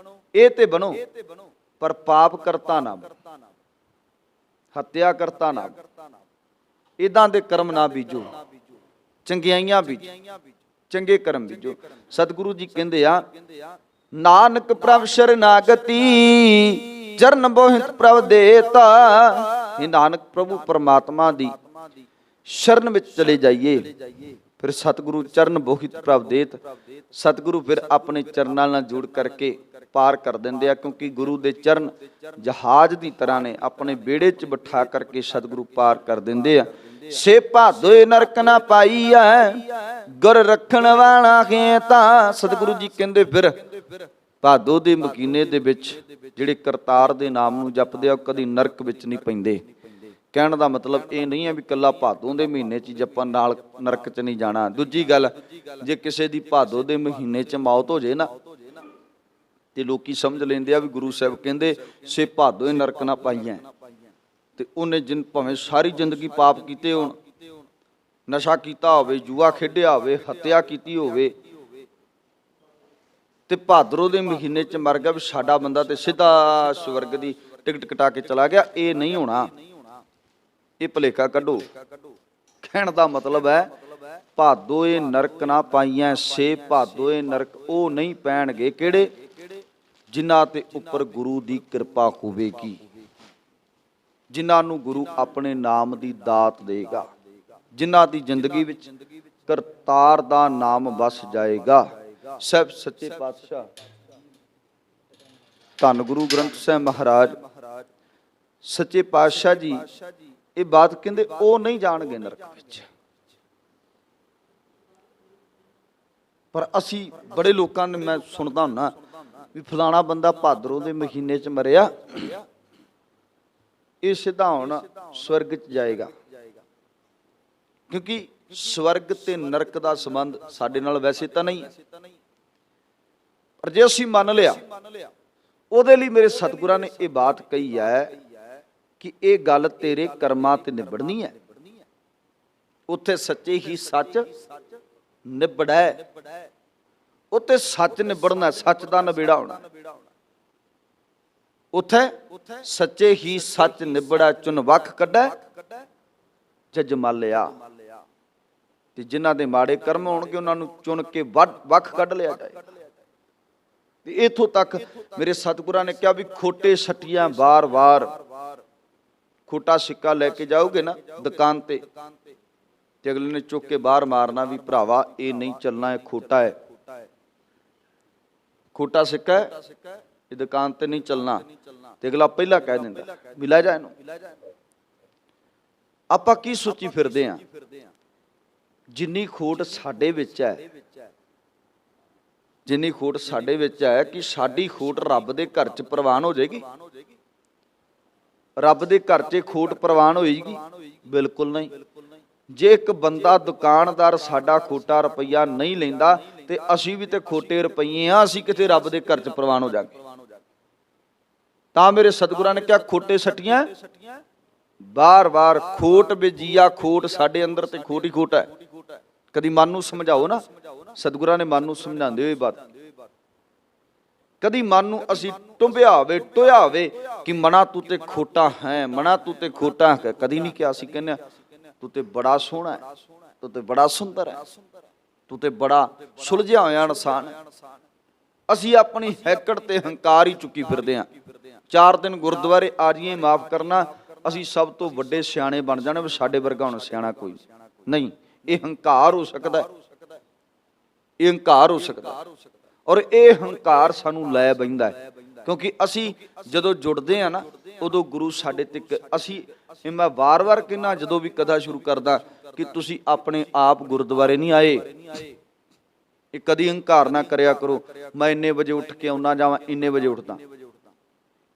ਇਹ ਤੇ ਬਣੋ, ਪਰ ਪਾਪ ਕਰਤਾ ਨਾ ਬਣੋ, ਹੱਤਿਆ ਕਰਤਾ ਨਾ ਬਣੋ। ਇਦਾਂ ਦੇ ਕਰਮ ਨਾ ਬੀਜੋ, ਚੰਗਿਆਈਆਂ ਬੀਜੋ, ਚੰਗੇ ਕਰਮ ਬੀਜੋ। ਸਤਿਗੁਰੂ ਜੀ ਕਹਿੰਦੇ ਆ, ਨਾਨਕ ਪ੍ਰਭ ਸ਼ਰਨਾਗਤੀ ਚਰਨ ਬੋਹਿਤ ਪ੍ਰਭ ਦੇਤਾ। ਇਹ ਨਾਨਕ ਪ੍ਰਭੂ ਪਰਮਾਤਮਾ ਦੀ ਸ਼ਰਨ ਵਿੱਚ ਚਲੇ ਜਾਈਏ, ਫਿਰ ਸਤਿਗੁਰੂ ਚਰਨ ਬੋਹਿਤ ਪ੍ਰਭ ਦੇਤ। ਸਤਿਗੁਰੂ ਫਿਰ ਆਪਣੇ ਚਰਨਾਂ ਨਾਲ ਜੁੜ ਕਰਕੇ ਪਾਰ ਕਰ ਦਿੰਦੇ ਆ। ਕਿਉਂਕਿ ਗੁਰੂ ਦੇ ਚਰਨ ਜਹਾਜ਼ ਦੀ ਤਰ੍ਹਾਂ ਨੇ, ਆਪਣੇ ਬੇੜੇ 'ਚ ਬਿਠਾ ਕਰਕੇ ਸਤਿਗੁਰੂ ਪਾਰ ਕਰ ਦਿੰਦੇ ਆ। ਸੇ ਭਾਦੋਏ ਨਰਕ ਨਾ ਪਾਈ ਐ, ਗੁਰ ਰੱਖਣ ਵਾਲਾ ਖੇਤਾ। ਸਤਿਗੁਰੂ ਜੀ ਕਹਿੰਦੇ ਫਿਰ ਭਾਦੋ ਦੇ ਮਹੀਨੇ ਦੇ ਵਿੱਚ ਜਿਹੜੇ ਕਰਤਾਰ ਦੇ ਨਾਮ ਨੂੰ ਜਪਦੇ ਆ, ਉਹ ਕਦੀ ਨਰਕ ਵਿੱਚ ਨਹੀਂ ਪੈਂਦੇ। ਕਹਿਣ ਦਾ ਮਤਲਬ ਇਹ ਨਹੀਂ ਹੈ ਵੀ ਇਕੱਲਾ ਭਾਦੋਂ ਦੇ ਮਹੀਨੇ 'ਚ ਜਪਣ ਨਾਲ ਨਰਕ 'ਚ ਨਹੀਂ ਜਾਣਾ। ਦੂਜੀ ਗੱਲ, ਜੇ ਕਿਸੇ ਦੀ ਭਾਦੋ ਦੇ ਮਹੀਨੇ 'ਚ ਮੌਤ ਹੋ ਜੇ ਨਾ, ਤੇ ਲੋਕੀ ਸਮਝ ਲੈਂਦੇ ਆ ਵੀ ਗੁਰੂ ਸਾਹਿਬ ਕਹਿੰਦੇ ਸੇ ਭਾਦੋਏ ਨਰਕ ਨਾ ਪਾਈਐ। ਤੇ ਉਹਨੇ ਭਾਵੇਂ ਸਾਰੀ ਜ਼ਿੰਦਗੀ ਪਾਪ ਕੀਤੇ ਹੋਣ, ਨਸ਼ਾ ਕੀਤਾ ਹੋਵੇ, ਜੂਆ ਖੇਡਿਆ ਹੋਵੇ, ਹੱਤਿਆ ਕੀਤੀ ਹੋਵੇ, ਤੇ ਭਾਦਰੋਂ ਦੇ ਮਹੀਨੇ 'ਚ ਮਰ ਗਿਆ, ਵੀ ਸਾਡਾ ਬੰਦਾ ਤੇ ਸਿੱਧਾ ਸਵਰਗ ਦੀ ਟਿਕਟ ਕਟਾ ਕੇ ਚਲਾ ਗਿਆ। ਇਹ ਨਹੀਂ ਹੋਣਾ, ਇਹ ਭੁਲੇਖਾ ਕੱਢੋ। ਕਹਿਣ ਦਾ ਮਤਲਬ ਹੈ ਭਾਦੋਏ ਨਰਕ ਨਾ ਪਾਈਐ, ਸੇ ਭਾਦੋਏ ਨਰਕ ਉਹ ਨਹੀਂ ਪੈਣਗੇ ਕਿਹੜੇ, ਜਿਨ੍ਹਾਂ ਤੇ ਉੱਪਰ ਗੁਰੂ ਦੀ ਕਿਰਪਾ ਹੋਵੇਗੀ, ਜਿਨ੍ਹਾਂ ਨੂੰ ਗੁਰੂ ਆਪਣੇ ਨਾਮ ਦੀ ਦਾਤ ਦੇਗਾ, ਜਿਨ੍ਹਾਂ ਦੀ ਜ਼ਿੰਦਗੀ ਵਿੱਚ ਕਰਤਾਰ ਦਾ ਨਾਮ ਵਸ ਜਾਏਗਾ। ਸਭ ਸੱਚੇ ਪਾਤਸ਼ਾਹ ਧੰਨ ਗੁਰੂ ਗ੍ਰੰਥ ਸਾਹਿਬ ਮਹਾਰਾਜ ਸੱਚੇ ਪਾਤਸ਼ਾਹ ਜੀ ਇਹ ਬਾਤ ਕਹਿੰਦੇ ਉਹ ਨਹੀਂ ਜਾਣਗੇ ਨਰਕ ਵਿੱਚ। ਪਰ ਅਸੀਂ ਬੜੇ ਲੋਕਾਂ ਨੇ, ਮੈਂ ਸੁਣਦਾ ਹੁੰਦਾ ਵੀ ਫਲਾਣਾ ਬੰਦਾ ਭਾਦਰੋਂ ਦੇ ਮਹੀਨੇ 'ਚ ਮਰਿਆ, ਇਹ ਸਿੱਧਾ ਹੁਣ ਸਵਰਗ 'ਚ ਜਾਏਗਾ। ਕਿਉਂਕਿ ਸਵਰਗ ਤੇ ਨਰਕ ਦਾ ਸੰਬੰਧ ਸਾਡੇ ਨਾਲ ਵੈਸੇ ਤਾਂ ਨਹੀਂ, ਪਰ ਜੇ ਅਸੀਂ ਮੰਨ ਲਿਆ, ਉਹਦੇ ਲਈ ਮੇਰੇ ਸਤਿਗੁਰਾਂ ਨੇ ਇਹ ਬਾਤ ਕਹੀ ਹੈ ਕਿ ਇਹ ਗੱਲ ਤੇਰੇ ਕਰਮਾਂ ਤੇ ਨਿਬੜਨੀ ਹੈ। ਉੱਥੇ ਸੱਚੇ ਹੀ ਸੱਚ ਨਿਬੜੈ, ਉੱਥੇ ਸੱਚ ਨਿਬੜਨਾ, ਸੱਚ ਦਾ ਨਿਬੇੜਾ ਹੋਣਾ। ਉੱਥੇ ਸੱਚੇ ਹੀ ਸੱਚ ਨਿਬੜਾ, ਚੁਣ ਵੱਖ ਕੱਢੈ ਜਜ ਮਾਲਿਆ। ਤੇ ਜਿਨ੍ਹਾਂ ਦੇ ਮਾੜੇ ਕਰਮ ਹੋਣਗੇ ਉਹਨਾਂ ਨੂੰ ਚੁਣ ਕੇ ਵੱਖ ਕੱਢ ਲਿਆ ਜਾਏ। ਤੇ ਇੱਥੋਂ ਤੱਕ ਮੇਰੇ ਸਤਿਗੁਰਾਂ ਨੇ ਕਿਹਾ ਵੀ ਖੋਟੇ ਸੱਟੀਆਂ ਵਾਰ-ਵਾਰ ਖੋਟਾ ਸਿੱਕਾ ਲੈ ਕੇ ਜਾਓਗੇ ਨਾ ਦੁਕਾਨ ਤੇ ਅਗਲੇ ਨੇ ਚੁੱਕ ਕੇ ਬਾਹਰ ਮਾਰਨਾ ਵੀ ਭਰਾਵਾ ਇਹ ਨਹੀਂ ਚੱਲਣਾ, ਇਹ ਖੋਟਾ ਹੈ, ਖੋਟਾ ਸਿੱਕਾ ਹੈ, ਇਹ ਦੁਕਾਨ ਤੇ ਨਹੀਂ ਚੱਲਣਾ। ਤੇ ਅਗਲਾ ਪਹਿਲਾਂ ਕਹਿ ਦਿੰਦਾ ਵੀ ਲੈ ਜਾ ਇਹਨੂੰ। ਆਪਾਂ ਕੀ ਸੋਚੀ ਫਿਰਦੇ ਆਂ, ਜਿੰਨੀ ਖੋਟ ਸਾਡੇ ਵਿੱਚ ਹੈ, ਜਿੰਨੀ ਖੋਟ ਸਾਡੇ ਵਿੱਚ ਹੈ ਕਿ ਸਾਡੀ ਖੋਟ ਰੱਬ ਦੇ ਘਰ 'ਚ ਪ੍ਰਵਾਨ ਹੋ ਜਾਏਗੀ? ਰੱਬ ਦੇ ਘਰ 'ਚ ਖੋਟ ਪ੍ਰਵਾਨ ਹੋਏਗੀ? ਬਿਲਕੁਲ ਨਹੀਂ। ਜੇ ਇੱਕ ਬੰਦਾ ਦੁਕਾਨਦਾਰ ਸਾਡਾ ਖੋਟਾ ਰੁਪਈਆ ਨਹੀਂ ਲੈਂਦਾ ਤੇ ਅਸੀਂ ਵੀ ਤੇ ਖੋਟੇ ਰੁਪਈਏ ਆ, ਅਸੀਂ ਕਿਤੇ ਰੱਬ ਦੇ ਘਰ 'ਚ ਪ੍ਰਵਾਨ ਹੋ ਜਾਗੇ? ਤਾਂ ਮੇਰੇ ਸਤਿਗੁਰਾਂ ਨੇ ਕਿਹਾ ਖੋਟੇ ਸੱਟੀਆਂ ਬਾਰ-ਬਾਰ, ਖੋਟ ਬੇਜੀਆ ਖੋਟ ਸਾਡੇ ਅੰਦਰ ਤੇ ਖੋਟ ਹੀ ਖੋਟ ਹੈ। ਕਦੀ ਮਨ ਨੂੰ ਸਮਝਾਓ ਨਾ, ਸਤਿਗੁਰਾਂ ਨੇ ਮਨ ਨੂੰ ਸਮਝਾਉਂਦੇ ਹੋਏ ਬਾਤ, ਕਦੀ ਮਨ ਨੂੰ ਅਸੀਂ ਟੁੰਬਿਆ ਹੋਵੇ, ਟੋਇਆ ਹੋਵੇ ਕਿ ਮਨਾ ਤੂੰ ਤੇ ਖੋਟਾ ਹੈ, ਮਨਾ ਤੂੰ ਤੇ ਖੋਟਾ ਹੈ, ਕਦੀ ਨਹੀਂ ਕਿਹਾ। ਅਸੀਂ ਕਹਿੰਦੇ ਤੂੰ ਤੇ ਬੜਾ ਸੋਹਣਾ ਹੈ, ਤੂੰ ਤੇ ਬੜਾ ਸੁੰਦਰ ਹੈ, ਤੂੰ ਤੇ ਬੜਾ ਸੁਲਝਿਆ ਹੋਇਆ ਇਨਸਾਨ ਹੈ। ਅਸੀਂ ਆਪਣੀ ਹੈਕੜ ਤੇ ਹੰਕਾਰ ਹੀ ਚੁੱਕੀ ਫਿਰਦੇ ਹਾਂ। 4 ਦਿਨ ਗੁਰਦੁਆਰੇ ਆ ਜਾਈਏ, ਮਾਫ ਕਰਨਾ, ਅਸੀਂ ਸਭ ਤੋਂ ਵੱਡੇ ਸਿਆਣੇ ਬਣ ਜਾਣੇ, ਵੀ ਸਾਡੇ ਵਰਗਾ ਹੁਣ ਸਿਆਣਾ ਕੋਈ ਨਹੀਂ। ਇਹ ਹੰਕਾਰ ਹੋ ਸਕਦਾ, ਇਹ ਹੰਕਾਰ ਹੋ ਸਕਦਾ, ਔਰ ਇਹ ਹੰਕਾਰ ਸਾਨੂੰ ਲੈ ਬੈਂਦਾ ਹੈ। ਕਿਉਂਕਿ ਅਸੀਂ ਜਦੋਂ ਜੁੜਦੇ ਆ ਨਾ ਉਦੋਂ ਗੁਰੂ ਸਾਡੇ ਤੇ, ਅਸੀਂ ਮੈਂ ਵਾਰ-ਵਾਰ ਕਹਿੰਦਾ ਜਦੋਂ ਵੀ ਕਥਾ ਸ਼ੁਰੂ ਕਰਦਾ ਕਿ ਤੁਸੀਂ ਆਪਣੇ ਆਪ ਗੁਰਦੁਆਰੇ ਨਹੀਂ ਆਏ, ਇਹ ਕਦੀ ਹੰਕਾਰ ਨਾ ਕਰਿਆ ਕਰੋ ਮੈਂ ਇੰਨੇ ਵਜੇ ਉੱਠ ਕੇ ਆਉਣਾ ਜਾਵਾਂ, ਇੰਨੇ ਵਜੇ ਉੱਠਦਾ।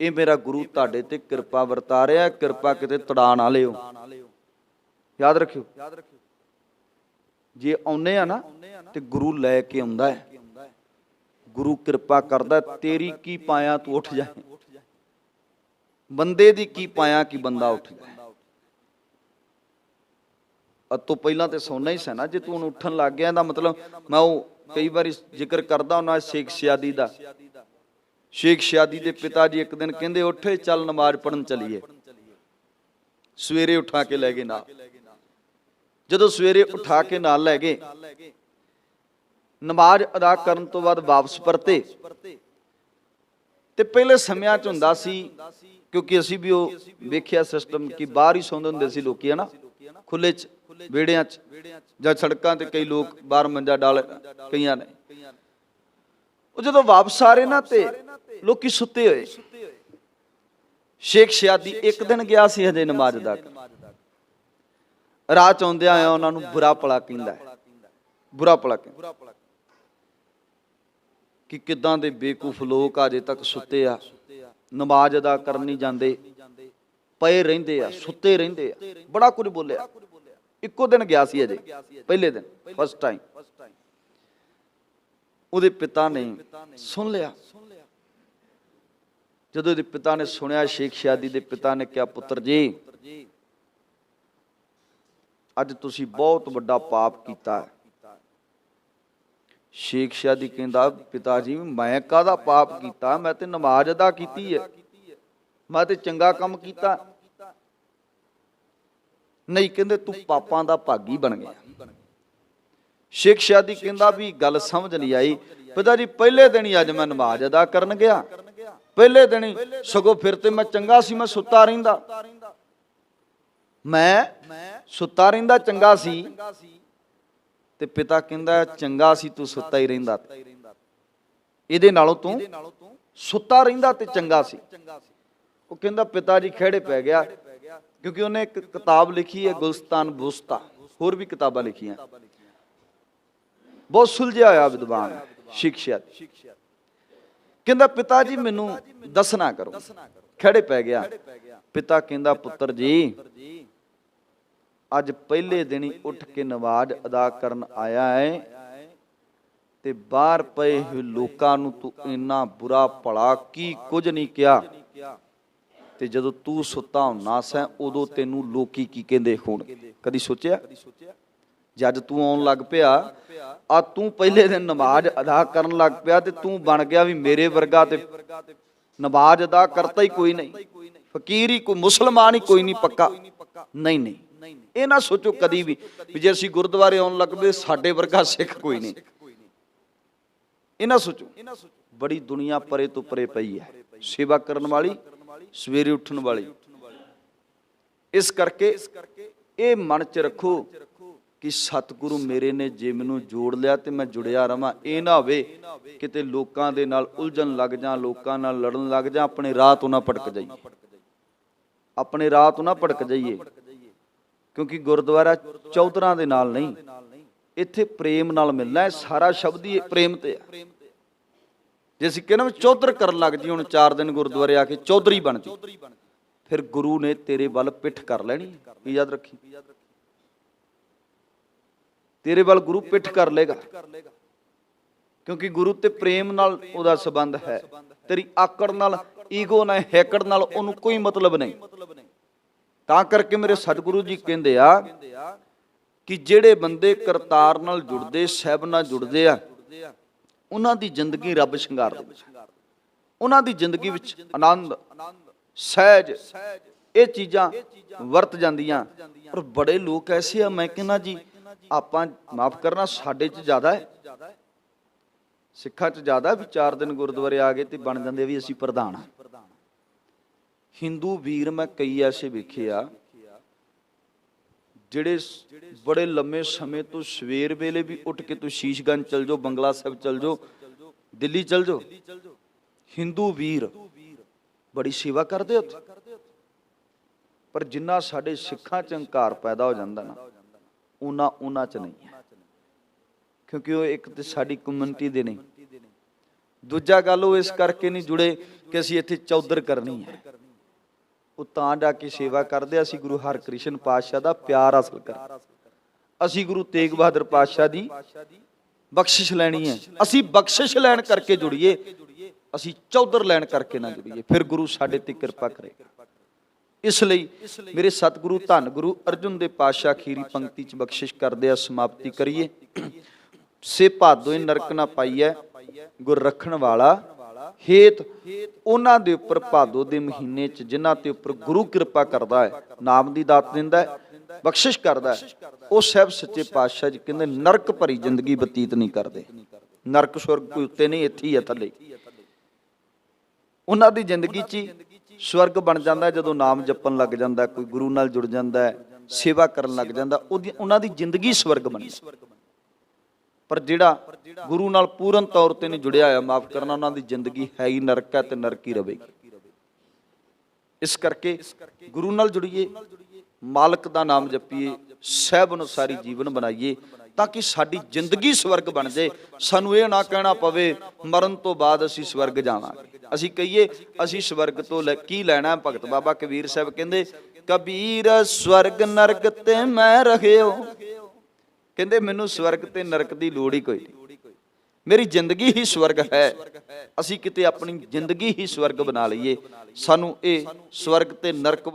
ਇਹ ਮੇਰਾ ਗੁਰੂ ਤੁਹਾਡੇ ਤੇ ਕਿਰਪਾ ਵਰਤਾ ਰਿਹਾ, ਕਿਰਪਾ ਕਿਤੇ ਤੜਾ ਨਾ ਲਿਓ, ਯਾਦ ਰੱਖਿਓ। ਜੇ ਆਉਨੇ ਆ ਨਾ ਤੇ ਗੁਰੂ ਲੈ ਕੇ ਆਉਂਦਾ ਹੈ, ਗੁਰੂ ਕਿਰਪਾ ਕਰਦਾ। ਤੇਰੀ ਕੀ ਪਾਇਆ ਤੂੰ ਉੱਠ ਜਾਏ, ਬੰਦੇ ਦੀ ਕੀ ਪਾਇਆ ਕਿ ਬੰਦਾ ਉੱਠ ਜਾਏ। ਅੱਜ ਤੋਂ ਪਹਿਲਾਂ ਤੇ ਸੌਣਾ ਹੀ ਸੀ ਨਾ, ਜੇ ਤੂੰ ਹੁਣ ਉੱਠਣ ਲੱਗ ਗਿਆ ਇਹਦਾ ਮਤਲਬ, ਮੈਂ ਉਹ ਕਈ ਵਾਰੀ ਜ਼ਿਕਰ ਕਰਦਾ ਉਹਨਾਂ ਸ਼ੇਖ ਸ਼ਿਆਦੀ ਦਾ। ਸ਼ੇਖ ਸ਼ਿਆਦੀ ਦੇ ਪਿਤਾ ਜੀ ਇੱਕ ਦਿਨ ਕਹਿੰਦੇ ਉੱਠੇ ਚੱਲ ਨਮਾਜ਼ ਪੜ੍ਹਨ ਚਲੀਏ। ਸਵੇਰੇ ਉਠਾ ਕੇ ਲੈ ਗਏ ਨਾਲ। ਜਦੋਂ ਸਵੇਰੇ ਉਠਾ ਕੇ ਨਾਲ ਲੈ ਗਏ, ਨਮਾਜ਼ ਅਦਾ ਕਰਨ ਤੋਂ ਬਾਅਦ ਵਾਪਸ ਪਰਤੇ। ਤੇ ਪਹਿਲੇ ਸਮਿਆਂ 'ਚ ਹੁੰਦਾ ਸੀ, ਕਿਉਂਕਿ ਅਸੀਂ ਵੀ ਉਹ ਵੇਖਿਆ ਸਿਸਟਮ ਕਿ ਬਾਹਰ ਹੀ ਸੌਂਦੇ ਹੁੰਦੇ ਸੀ ਲੋਕੀ, ਹਨਾ, ਖੁੱਲੇ 'ਚ, ਵਿਹੜਿਆਂ 'ਚ ਜਾਂ ਸੜਕਾਂ ਤੇ ਕਈ ਲੋਕ ਬਾਹਰ ਮੰਜਾ ਡਾਲ ਕਈਆਂ ਨੇ। ਉਹ ਜਦੋਂ ਵਾਪਸ ਆ ਰਹੇ ਨਾ ਤੇ ਲੋਕੀ ਸੁੱਤੇ ਹੋਏ। ਸ਼ੇਖ ਸ਼ਿਆਦੀ ਇੱਕ ਦਿਨ ਗਿਆ ਸੀ ਹਜੇ ਨਮਾਜ਼ ਅਦਾ ਕਰਨ, ਰਾਹ 'ਚ ਆਉਂਦਿਆਂ ਆਇਆ ਉਹਨਾਂ ਨੂੰ ਬੁਰਾ ਭਲਾ ਕਹਿੰਦਾ, ਬੁਰਾ ਭਲਾ ਕਹਿੰਦਾ ਕਿ ਕਿੱਦਾਂ ਦੇ ਬੇਕੂਫ ਲੋਕ ਅਜੇ ਤੱਕ ਸੁੱਤੇ ਆ, ਨਮਾਜ਼ ਅਦਾ ਕਰਨ ਨਹੀਂ ਜਾਂਦੇ, ਪਏ ਰਹਿੰਦੇ ਆ, ਸੁੱਤੇ ਰਹਿੰਦੇ ਆ, ਬੜਾ ਕੁਝ ਬੋਲਿਆ। ਇੱਕੋ ਦਿਨ ਗਿਆ ਸੀ ਅਜੇ, ਪਹਿਲੇ ਦਿਨ, ਫਸਟ ਟਾਈਮ। ਉਹਦੇ ਪਿਤਾ ਨੇ ਸੁਣ ਲਿਆ। ਜਦੋਂ ਉਹਦੇ ਪਿਤਾ ਨੇ ਸੁਣਿਆ, ਸ਼ੇਖ ਸ਼ਿਆਦੀ ਦੇ ਪਿਤਾ ਨੇ ਕਿਹਾ, ਪੁੱਤਰ ਜੀ ਅੱਜ ਤੁਸੀਂ ਬਹੁਤ ਵੱਡਾ ਪਾਪ ਕੀਤਾ। ਸ਼ੇਖ ਸ਼ਿਆਦੀ ਕਹਿੰਦਾ, ਪਿਤਾ ਜੀ ਮੈਂ ਕਾਹਦਾ ਪਾਪ ਕੀਤਾ, ਮੈਂ ਤੇ ਨਮਾਜ਼ ਅਦਾ ਕੀਤੀ ਹੈ, ਮੈਂ ਤੇ ਚੰਗਾ ਕੰਮ ਕੀਤਾ। ਨਹੀਂ, ਕਹਿੰਦੇ ਤੂੰ ਪਾਪਾਂ ਦਾ ਭਾਗੀ ਬਣ ਗਿਆ। ਸ਼ੇਖ ਸ਼ਿਆਦੀ ਕਹਿੰਦਾ ਵੀ ਗੱਲ ਸਮਝ ਨਹੀਂ ਆਈ। ਪਿਤਾ ਜੀ ਪਹਿਲੇ ਦਿਨ ਹੀ ਅੱਜ ਮੈਂ ਨਮਾਜ਼ ਅਦਾ ਕਰਨ ਗਿਆ, ਪਹਿਲੇ ਦਿਨ ਹੀ, ਸਗੋਂ ਫਿਰ ਤੇ ਮੈਂ ਚੰਗਾ ਸੀ, ਮੈਂ ਸੁੱਤਾ ਰਹਿੰਦਾ, ਮੈਂ ਸੁੱਤਾ ਰਹਿੰਦਾ ਚੰਗਾ ਸੀ। ਤੇ ਪਿਤਾ ਕਹਿੰਦਾ ਚੰਗਾ ਸੀ ਤੂੰ ਸੁੱਤਾ ਹੀ ਰਹਿੰਦਾ, ਇਹਦੇ ਨਾਲੋਂ ਤੂੰ ਸੁੱਤਾ ਰਹਿੰਦਾ ਤੇ ਚੰਗਾ ਸੀ। ਉਹ ਕਹਿੰਦਾ ਪਿਤਾ ਜੀ ਖਿਹੜੇ ਪੈ ਗਿਆ, ਕਿਉਂਕਿ ਉਹਨੇ ਇੱਕ ਕਿਤਾਬ ਲਿਖੀ ਹੈ ਗੁਲਸਤਾਨ ਬੁਸਤਾ, ਹੋਰ ਵੀ ਕਿਤਾਬਾਂ ਲਿਖੀਆਂ, ਬਹੁਤ ਸੁਲਝਿਆ ਹੋਇਆ ਵਿਦਵਾਨ ਸ਼ੇਖ ਸ਼ਿਆਦੀ। ਕਹਿੰਦਾ ਪਿਤਾ ਜੀ ਮੈਨੂੰ ਦੱਸਣਾ ਕਰੋ, ਖਿਹੜੇ ਪੈ ਗਿਆ। ਪਿਤਾ ਕਹਿੰਦਾ ਪੁੱਤਰ ਜੀ ਅੱਜ ਪਹਿਲੇ ਦਿਨ ਹੀ ਉੱਠ ਕੇ ਨਮਾਜ਼ ਅਦਾ ਕਰਨ ਆਇਆ ਹੈ ਤੇ ਬਾਹਰ ਪਏ ਹੋਏ ਲੋਕਾਂ ਨੂੰ ਤੂੰ ਇੰਨਾ ਬੁਰਾ ਭਲਾ ਕੀ ਕੁਝ ਨਹੀਂ ਕਿਹਾ, ਤੇ ਜਦੋਂ ਤੂੰ ਸੁੱਤਾ ਹੁੰਨਾ ਸੈਂ ਉਦੋਂ ਤੈਨੂੰ ਲੋਕੀ ਕੀ ਕਹਿੰਦੇ ਹੋਣਗੇ, ਕਦੀ ਸੋਚਿਆ? ਜੇ ਅੱਜ ਤੂੰ ਆਉਣ ਲੱਗ ਪਿਆ ਆ, ਤੂੰ ਪਹਿਲੇ ਦਿਨ ਨਮਾਜ਼ ਅਦਾ ਕਰਨ ਲੱਗ ਪਿਆ ਤੇ ਤੂੰ ਬਣ ਗਿਆ ਵੀ ਮੇਰੇ ਵਰਗਾ ਤੇ ਨਮਾਜ਼ ਅਦਾ ਕਰਤਾ ਹੀ ਕੋਈ ਨਹੀਂ, ਫਕੀਰ ਹੀ ਕੋਈ, ਮੁਸਲਮਾਨ ਹੀ ਕੋਈ ਨਹੀਂ ਪੱਕਾ। ਨਹੀਂ ਨਹੀਂ, ਇਹ ਨਾ ਸੋਚੋ ਕਦੀ ਵੀ ਜੇ ਅਸੀਂ ਗੁਰਦੁਆਰੇ ਆਉਣ ਲੱਗ ਪਏ ਸਾਡੇ ਵਰਗਾ ਸਿੱਖ ਕੋਈ ਨਹੀਂ। ਇਹ ਨਾ ਸੋਚੋ, ਬੜੀ ਦੁਨੀਆ ਪਰੇ ਤੋਂ ਪਰੇ ਪਈ ਹੈ, ਸੇਵਾ ਕਰਨ ਵਾਲੀ, ਸਵੇਰੇ ਉੱਠਣ ਵਾਲੀ। ਇਸ ਕਰਕੇ ਇਹ ਮਨ ਚ ਰੱਖੋ ਕਿ ਸਤਿਗੁਰੂ ਮੇਰੇ ਨੇ ਜੇ ਮੈਨੂੰ ਜੋੜ ਲਿਆ ਤੇ ਮੈਂ ਜੁੜਿਆ ਰਵਾਂ। ਇਹ ਨਾ ਹੋਵੇ ਕਿਤੇ ਲੋਕਾਂ ਦੇ ਨਾਲ ਉਲਝਣ ਲੱਗ ਜਾ, ਲੋਕਾਂ ਨਾਲ ਲੜਨ ਲੱਗ ਜਾ, ਆਪਣੇ ਰਾਹ ਤੋਂ ਨਾ ਭਟਕ ਜਾਈਏ, ਆਪਣੇ ਰਾਹ ਤੋਂ ਨਾ ਭਟਕ ਜਾਈਏ। ਕਿਉਂਕਿ ਗੁਰਦੁਆਰਾ ਚੌਧਰਾਂ ਦੇ ਨਾਲ ਨਹੀਂ, ਇੱਥੇ ਪ੍ਰੇਮ ਨਾਲ ਮਿਲਣਾ ਹੈ। ਸਾਰਾ ਸ਼ਬਦ ਹੀ ਪ੍ਰੇਮ ਤੇ ਹੈ। ਜੇ ਅਸੀਂ ਕਹਿੰਦੇ ਚੌਧਰ ਕਰਨ ਲੱਗ ਜੀ, ਹੁਣ 4 ਦਿਨ ਗੁਰਦੁਆਰੇ ਆ ਕੇ ਚੌਧਰੀ ਬਣ ਜੀ, ਫਿਰ ਗੁਰੂ ਨੇ ਤੇਰੇ ਵੱਲ ਪਿੱਠ ਕਰ ਲੈਣੀ। ਕੀ ਯਾਦ ਰੱਖੀ, ਤੇਰੇ ਵੱਲ ਗੁਰੂ ਪਿੱਠ ਕਰ ਲੇਗਾ, ਕਿਉਂਕਿ ਗੁਰੂ ਤੇ ਪ੍ਰੇਮ ਨਾਲ ਉਹਦਾ ਸੰਬੰਧ ਹੈ। ਤੇਰੀ ਆਕੜ ਨਾਲ, ਈਗੋ ਨਾਲ, ਹੈਕੜ ਨਾਲ ਉਹਨੂੰ ਕੋਈ ਮਤਲਬ ਨਹੀਂ। ਤਾਂ ਕਰਕੇ ਮੇਰੇ ਸਤਿਗੁਰੂ ਜੀ ਕਹਿੰਦੇ ਆ ਕਿ ਜਿਹੜੇ ਬੰਦੇ ਕਰਤਾਰ ਨਾਲ ਜੁੜਦੇ, ਸਾਹਿਬ ਨਾਲ ਜੁੜਦੇ ਆ, ਉਹਨਾਂ ਦੀ ਜ਼ਿੰਦਗੀ ਰੱਬ ਸ਼ਿੰਗਾਰ ਦੇ ਵਿੱਚ, ਉਹਨਾਂ ਦੀ ਜ਼ਿੰਦਗੀ ਵਿੱਚ ਆਨੰਦ, ਸਹਿਜ, ਇਹ ਚੀਜ਼ਾਂ ਵਰਤ ਜਾਂਦੀਆਂ। ਪਰ ਬੜੇ ਲੋਕ ਐਸੇ ਆ, ਮੈਂ ਕਹਿੰਦਾ ਜੀ ਆਪਾਂ ਮਾਫ ਕਰਨਾ, ਸਾਡੇ ਚ ਜ਼ਿਆਦਾ ਹੈ, ਸਿੱਖਾਂ ਚ ਜ਼ਿਆਦਾ ਵੀ 4 ਦਿਨ ਗੁਰਦੁਆਰੇ ਆ ਗਏ ਤੇ ਬਣ ਜਾਂਦੇ ਵੀ ਅਸੀਂ ਪ੍ਰਧਾਨ ਆ। ਹਿੰਦੂ ਵੀਰ ਮੈਂ ਕਈ ਐਸੇ ਵੇਖੇ ਆ ਜਿਹੜੇ ਬੜੇ ਲੰਮੇ ਸਮੇਂ ਤੋਂ ਸਵੇਰ ਵੇਲੇ ਵੀ ਉੱਠ ਕੇ ਤੂੰ ਸ਼ੀਸ਼ਗੰਜ ਚਲ ਜਾਓ, ਬੰਗਲਾ ਸਾਹਿਬ ਚਲ ਜਾਓ, ਦਿੱਲੀ ਚਲ ਜਾਓ, ਹਿੰਦੂ ਵੀਰ ਬੜੀ ਸੇਵਾ ਕਰਦੇ ਉੱਥੇ। ਪਰ ਜਿੰਨਾ ਸਾਡੇ ਸਿੱਖਾਂ ਚ ਹੰਕਾਰ ਪੈਦਾ ਹੋ ਜਾਂਦਾ ਨਾ, ਉਹਨਾਂ ਚ ਨਹੀਂ ਹੈ। ਕਿਉਂਕਿ ਉਹ ਇੱਕ ਤੇ ਸਾਡੀ ਕਮਿਊਨਿਟੀ ਦੇ ਨਹੀਂ, ਦੂਜਾ ਗੱਲ ਉਹ ਇਸ ਕਰਕੇ ਨਹੀਂ ਜੁੜੇ ਕਿ ਅਸੀਂ ਇੱਥੇ ਚੌਧਰ ਕਰਨੀ ਹੈ। ਉਹ ਤਾਂ ਜਾ ਕੇ ਸੇਵਾ ਕਰਦੇ, ਅਸੀਂ ਗੁਰੂ ਹਰਕ੍ਰਿਸ਼ਨ ਪਾਤਸ਼ਾਹ ਦਾ ਪਿਆਰ ਹਾਸਲ ਕਰ, ਅਸੀਂ ਗੁਰੂ ਤੇਗ ਬਹਾਦਰ ਪਾਤਸ਼ਾਹ ਦੀ ਬਖਸ਼ਿਸ਼ ਲੈਣੀ ਹੈ। ਅਸੀਂ ਬਖਸ਼ਿਸ਼ ਲੈਣ ਕਰਕੇ ਜੁੜੀਏ, ਅਸੀਂ ਚੌਧਰ ਲੈਣ ਕਰਕੇ ਨਾ ਜੁੜੀਏ, ਫਿਰ ਗੁਰੂ ਸਾਡੇ ਤੇ ਕਿਰਪਾ ਕਰੇ। ਇਸ ਲਈ ਮੇਰੇ ਸਤਿਗੁਰੂ ਧੰਨ ਗੁਰੂ ਅਰਜੁਨ ਦੇ ਪਾਤਸ਼ਾਹ ਅਖੀਰੀ ਪੰਕਤੀ ਚ ਬਖਸ਼ਿਸ਼ ਕਰਦੇ ਆ, ਸਮਾਪਤੀ ਕਰੀਏ। ਸੇ ਭਾਦੋਏ ਨਰਕ ਨਾ ਪਾਈਐ ਗੁਰ ਰੱਖਣ ਵਾਲਾ ਹੇਤ। ਉਹਨਾਂ ਦੇ ਉੱਪਰ ਭਾਦੋ ਦੇ ਮਹੀਨੇ ਚ ਜਿਨ੍ਹਾਂ ਤੇ ਉੱਪਰ ਗੁਰੂ ਕਿਰਪਾ ਕਰਦਾ ਹੈ, ਨਾਮ ਦੀ ਦਾਤ ਦਿੰਦਾ ਹੈ, ਬਖਸ਼ਿਸ਼ ਕਰਦਾ ਹੈ, ਉਹ ਸਾਹਿਬ ਸੱਚੇ ਪਾਤਸ਼ਾਹ ਜੀ ਕਹਿੰਦੇ ਨਰਕ ਭਰੀ ਜ਼ਿੰਦਗੀ ਬਤੀਤ ਨਹੀਂ ਕਰਦੇ। ਨਰਕ ਸੁਰਗ ਕੋਈ ਉੱਤੇ ਨਹੀਂ, ਇੱਥੇ ਹੀ ਹੈ ਥੱਲੇ। ਉਹਨਾਂ ਦੀ ਜ਼ਿੰਦਗੀ ਚ ਸਵਰਗ ਬਣ ਜਾਂਦਾ ਜਦੋਂ ਨਾਮ ਜਪਣ ਲੱਗ ਜਾਂਦਾ, ਕੋਈ ਗੁਰੂ ਨਾਲ ਜੁੜ ਜਾਂਦਾ ਹੈ, ਸੇਵਾ ਕਰਨ ਲੱਗ ਜਾਂਦਾ, ਉਹਨਾਂ ਦੀ ਜ਼ਿੰਦਗੀ ਸਵਰਗ ਬਣੀ। ਪਰ ਜਿਹੜਾ ਗੁਰੂ ਨਾਲ ਪੂਰਨ ਤੌਰ ਤੇ ਨਹੀਂ ਜੁੜਿਆ ਹੋਇਆ, ਮਾਫ ਕਰਨਾ, ਉਹਨਾਂ ਦੀ ਜ਼ਿੰਦਗੀ ਹੈ ਹੀ ਨਰਕ ਹੈ ਤੇ ਨਰਕ ਹੀ ਰਹੇਗੀ। ਇਸ ਕਰਕੇ ਗੁਰੂ ਨਾਲ ਜੁੜੀਏ, ਮਾਲਕ ਦਾ ਨਾਮ ਜਪੀਏ, ਸਹਿਬ ਅਨੁਸਾਰੀ ਜੀਵਨ ਬਣਾਈਏ, ਤਾਂ ਕਿ ਸਾਡੀ ਜ਼ਿੰਦਗੀ ਸਵਰਗ ਬਣ ਜਾਏ। ਸਾਨੂੰ ਇਹ ਨਾ ਕਹਿਣਾ ਪਵੇ ਮਰਨ ਤੋਂ ਬਾਅਦ ਅਸੀਂ ਸਵਰਗ ਜਾਵਾਂਗੇ। ਅਸੀਂ ਕਹੀਏ ਅਸੀਂ ਸਵਰਗ ਤੋਂ ਕੀ ਲੈਣਾ। ਭਗਤ ਬਾਬਾ ਕਬੀਰ ਸਾਹਿਬ ਕਹਿੰਦੇ, ਕਬੀਰ ਸਵਰਗ ਨਰਕ ਤੇ ਮੈਂ ਰਹਿਓ। ਕਹਿੰਦੇ ਮੈਨੂੰ ਸਵਰਗ ਤੇ ਨਰਕ ਦੀ ਲੋੜ ਹੀ ਕੋਈ ਨਹੀਂ, ਮੇਰੀ ਜ਼ਿੰਦਗੀ ਹੀ ਸਵਰਗ ਹੈ। ਅਸੀਂ ਕਿਤੇ ਆਪਣੀ ਜ਼ਿੰਦਗੀ ਹੀ ਸਵਰਗ ਬਣਾ ਲਈਏ। ਸਾਨੂੰ ਇਹ ਸਵਰਗ ਤੇ ਨਰਕ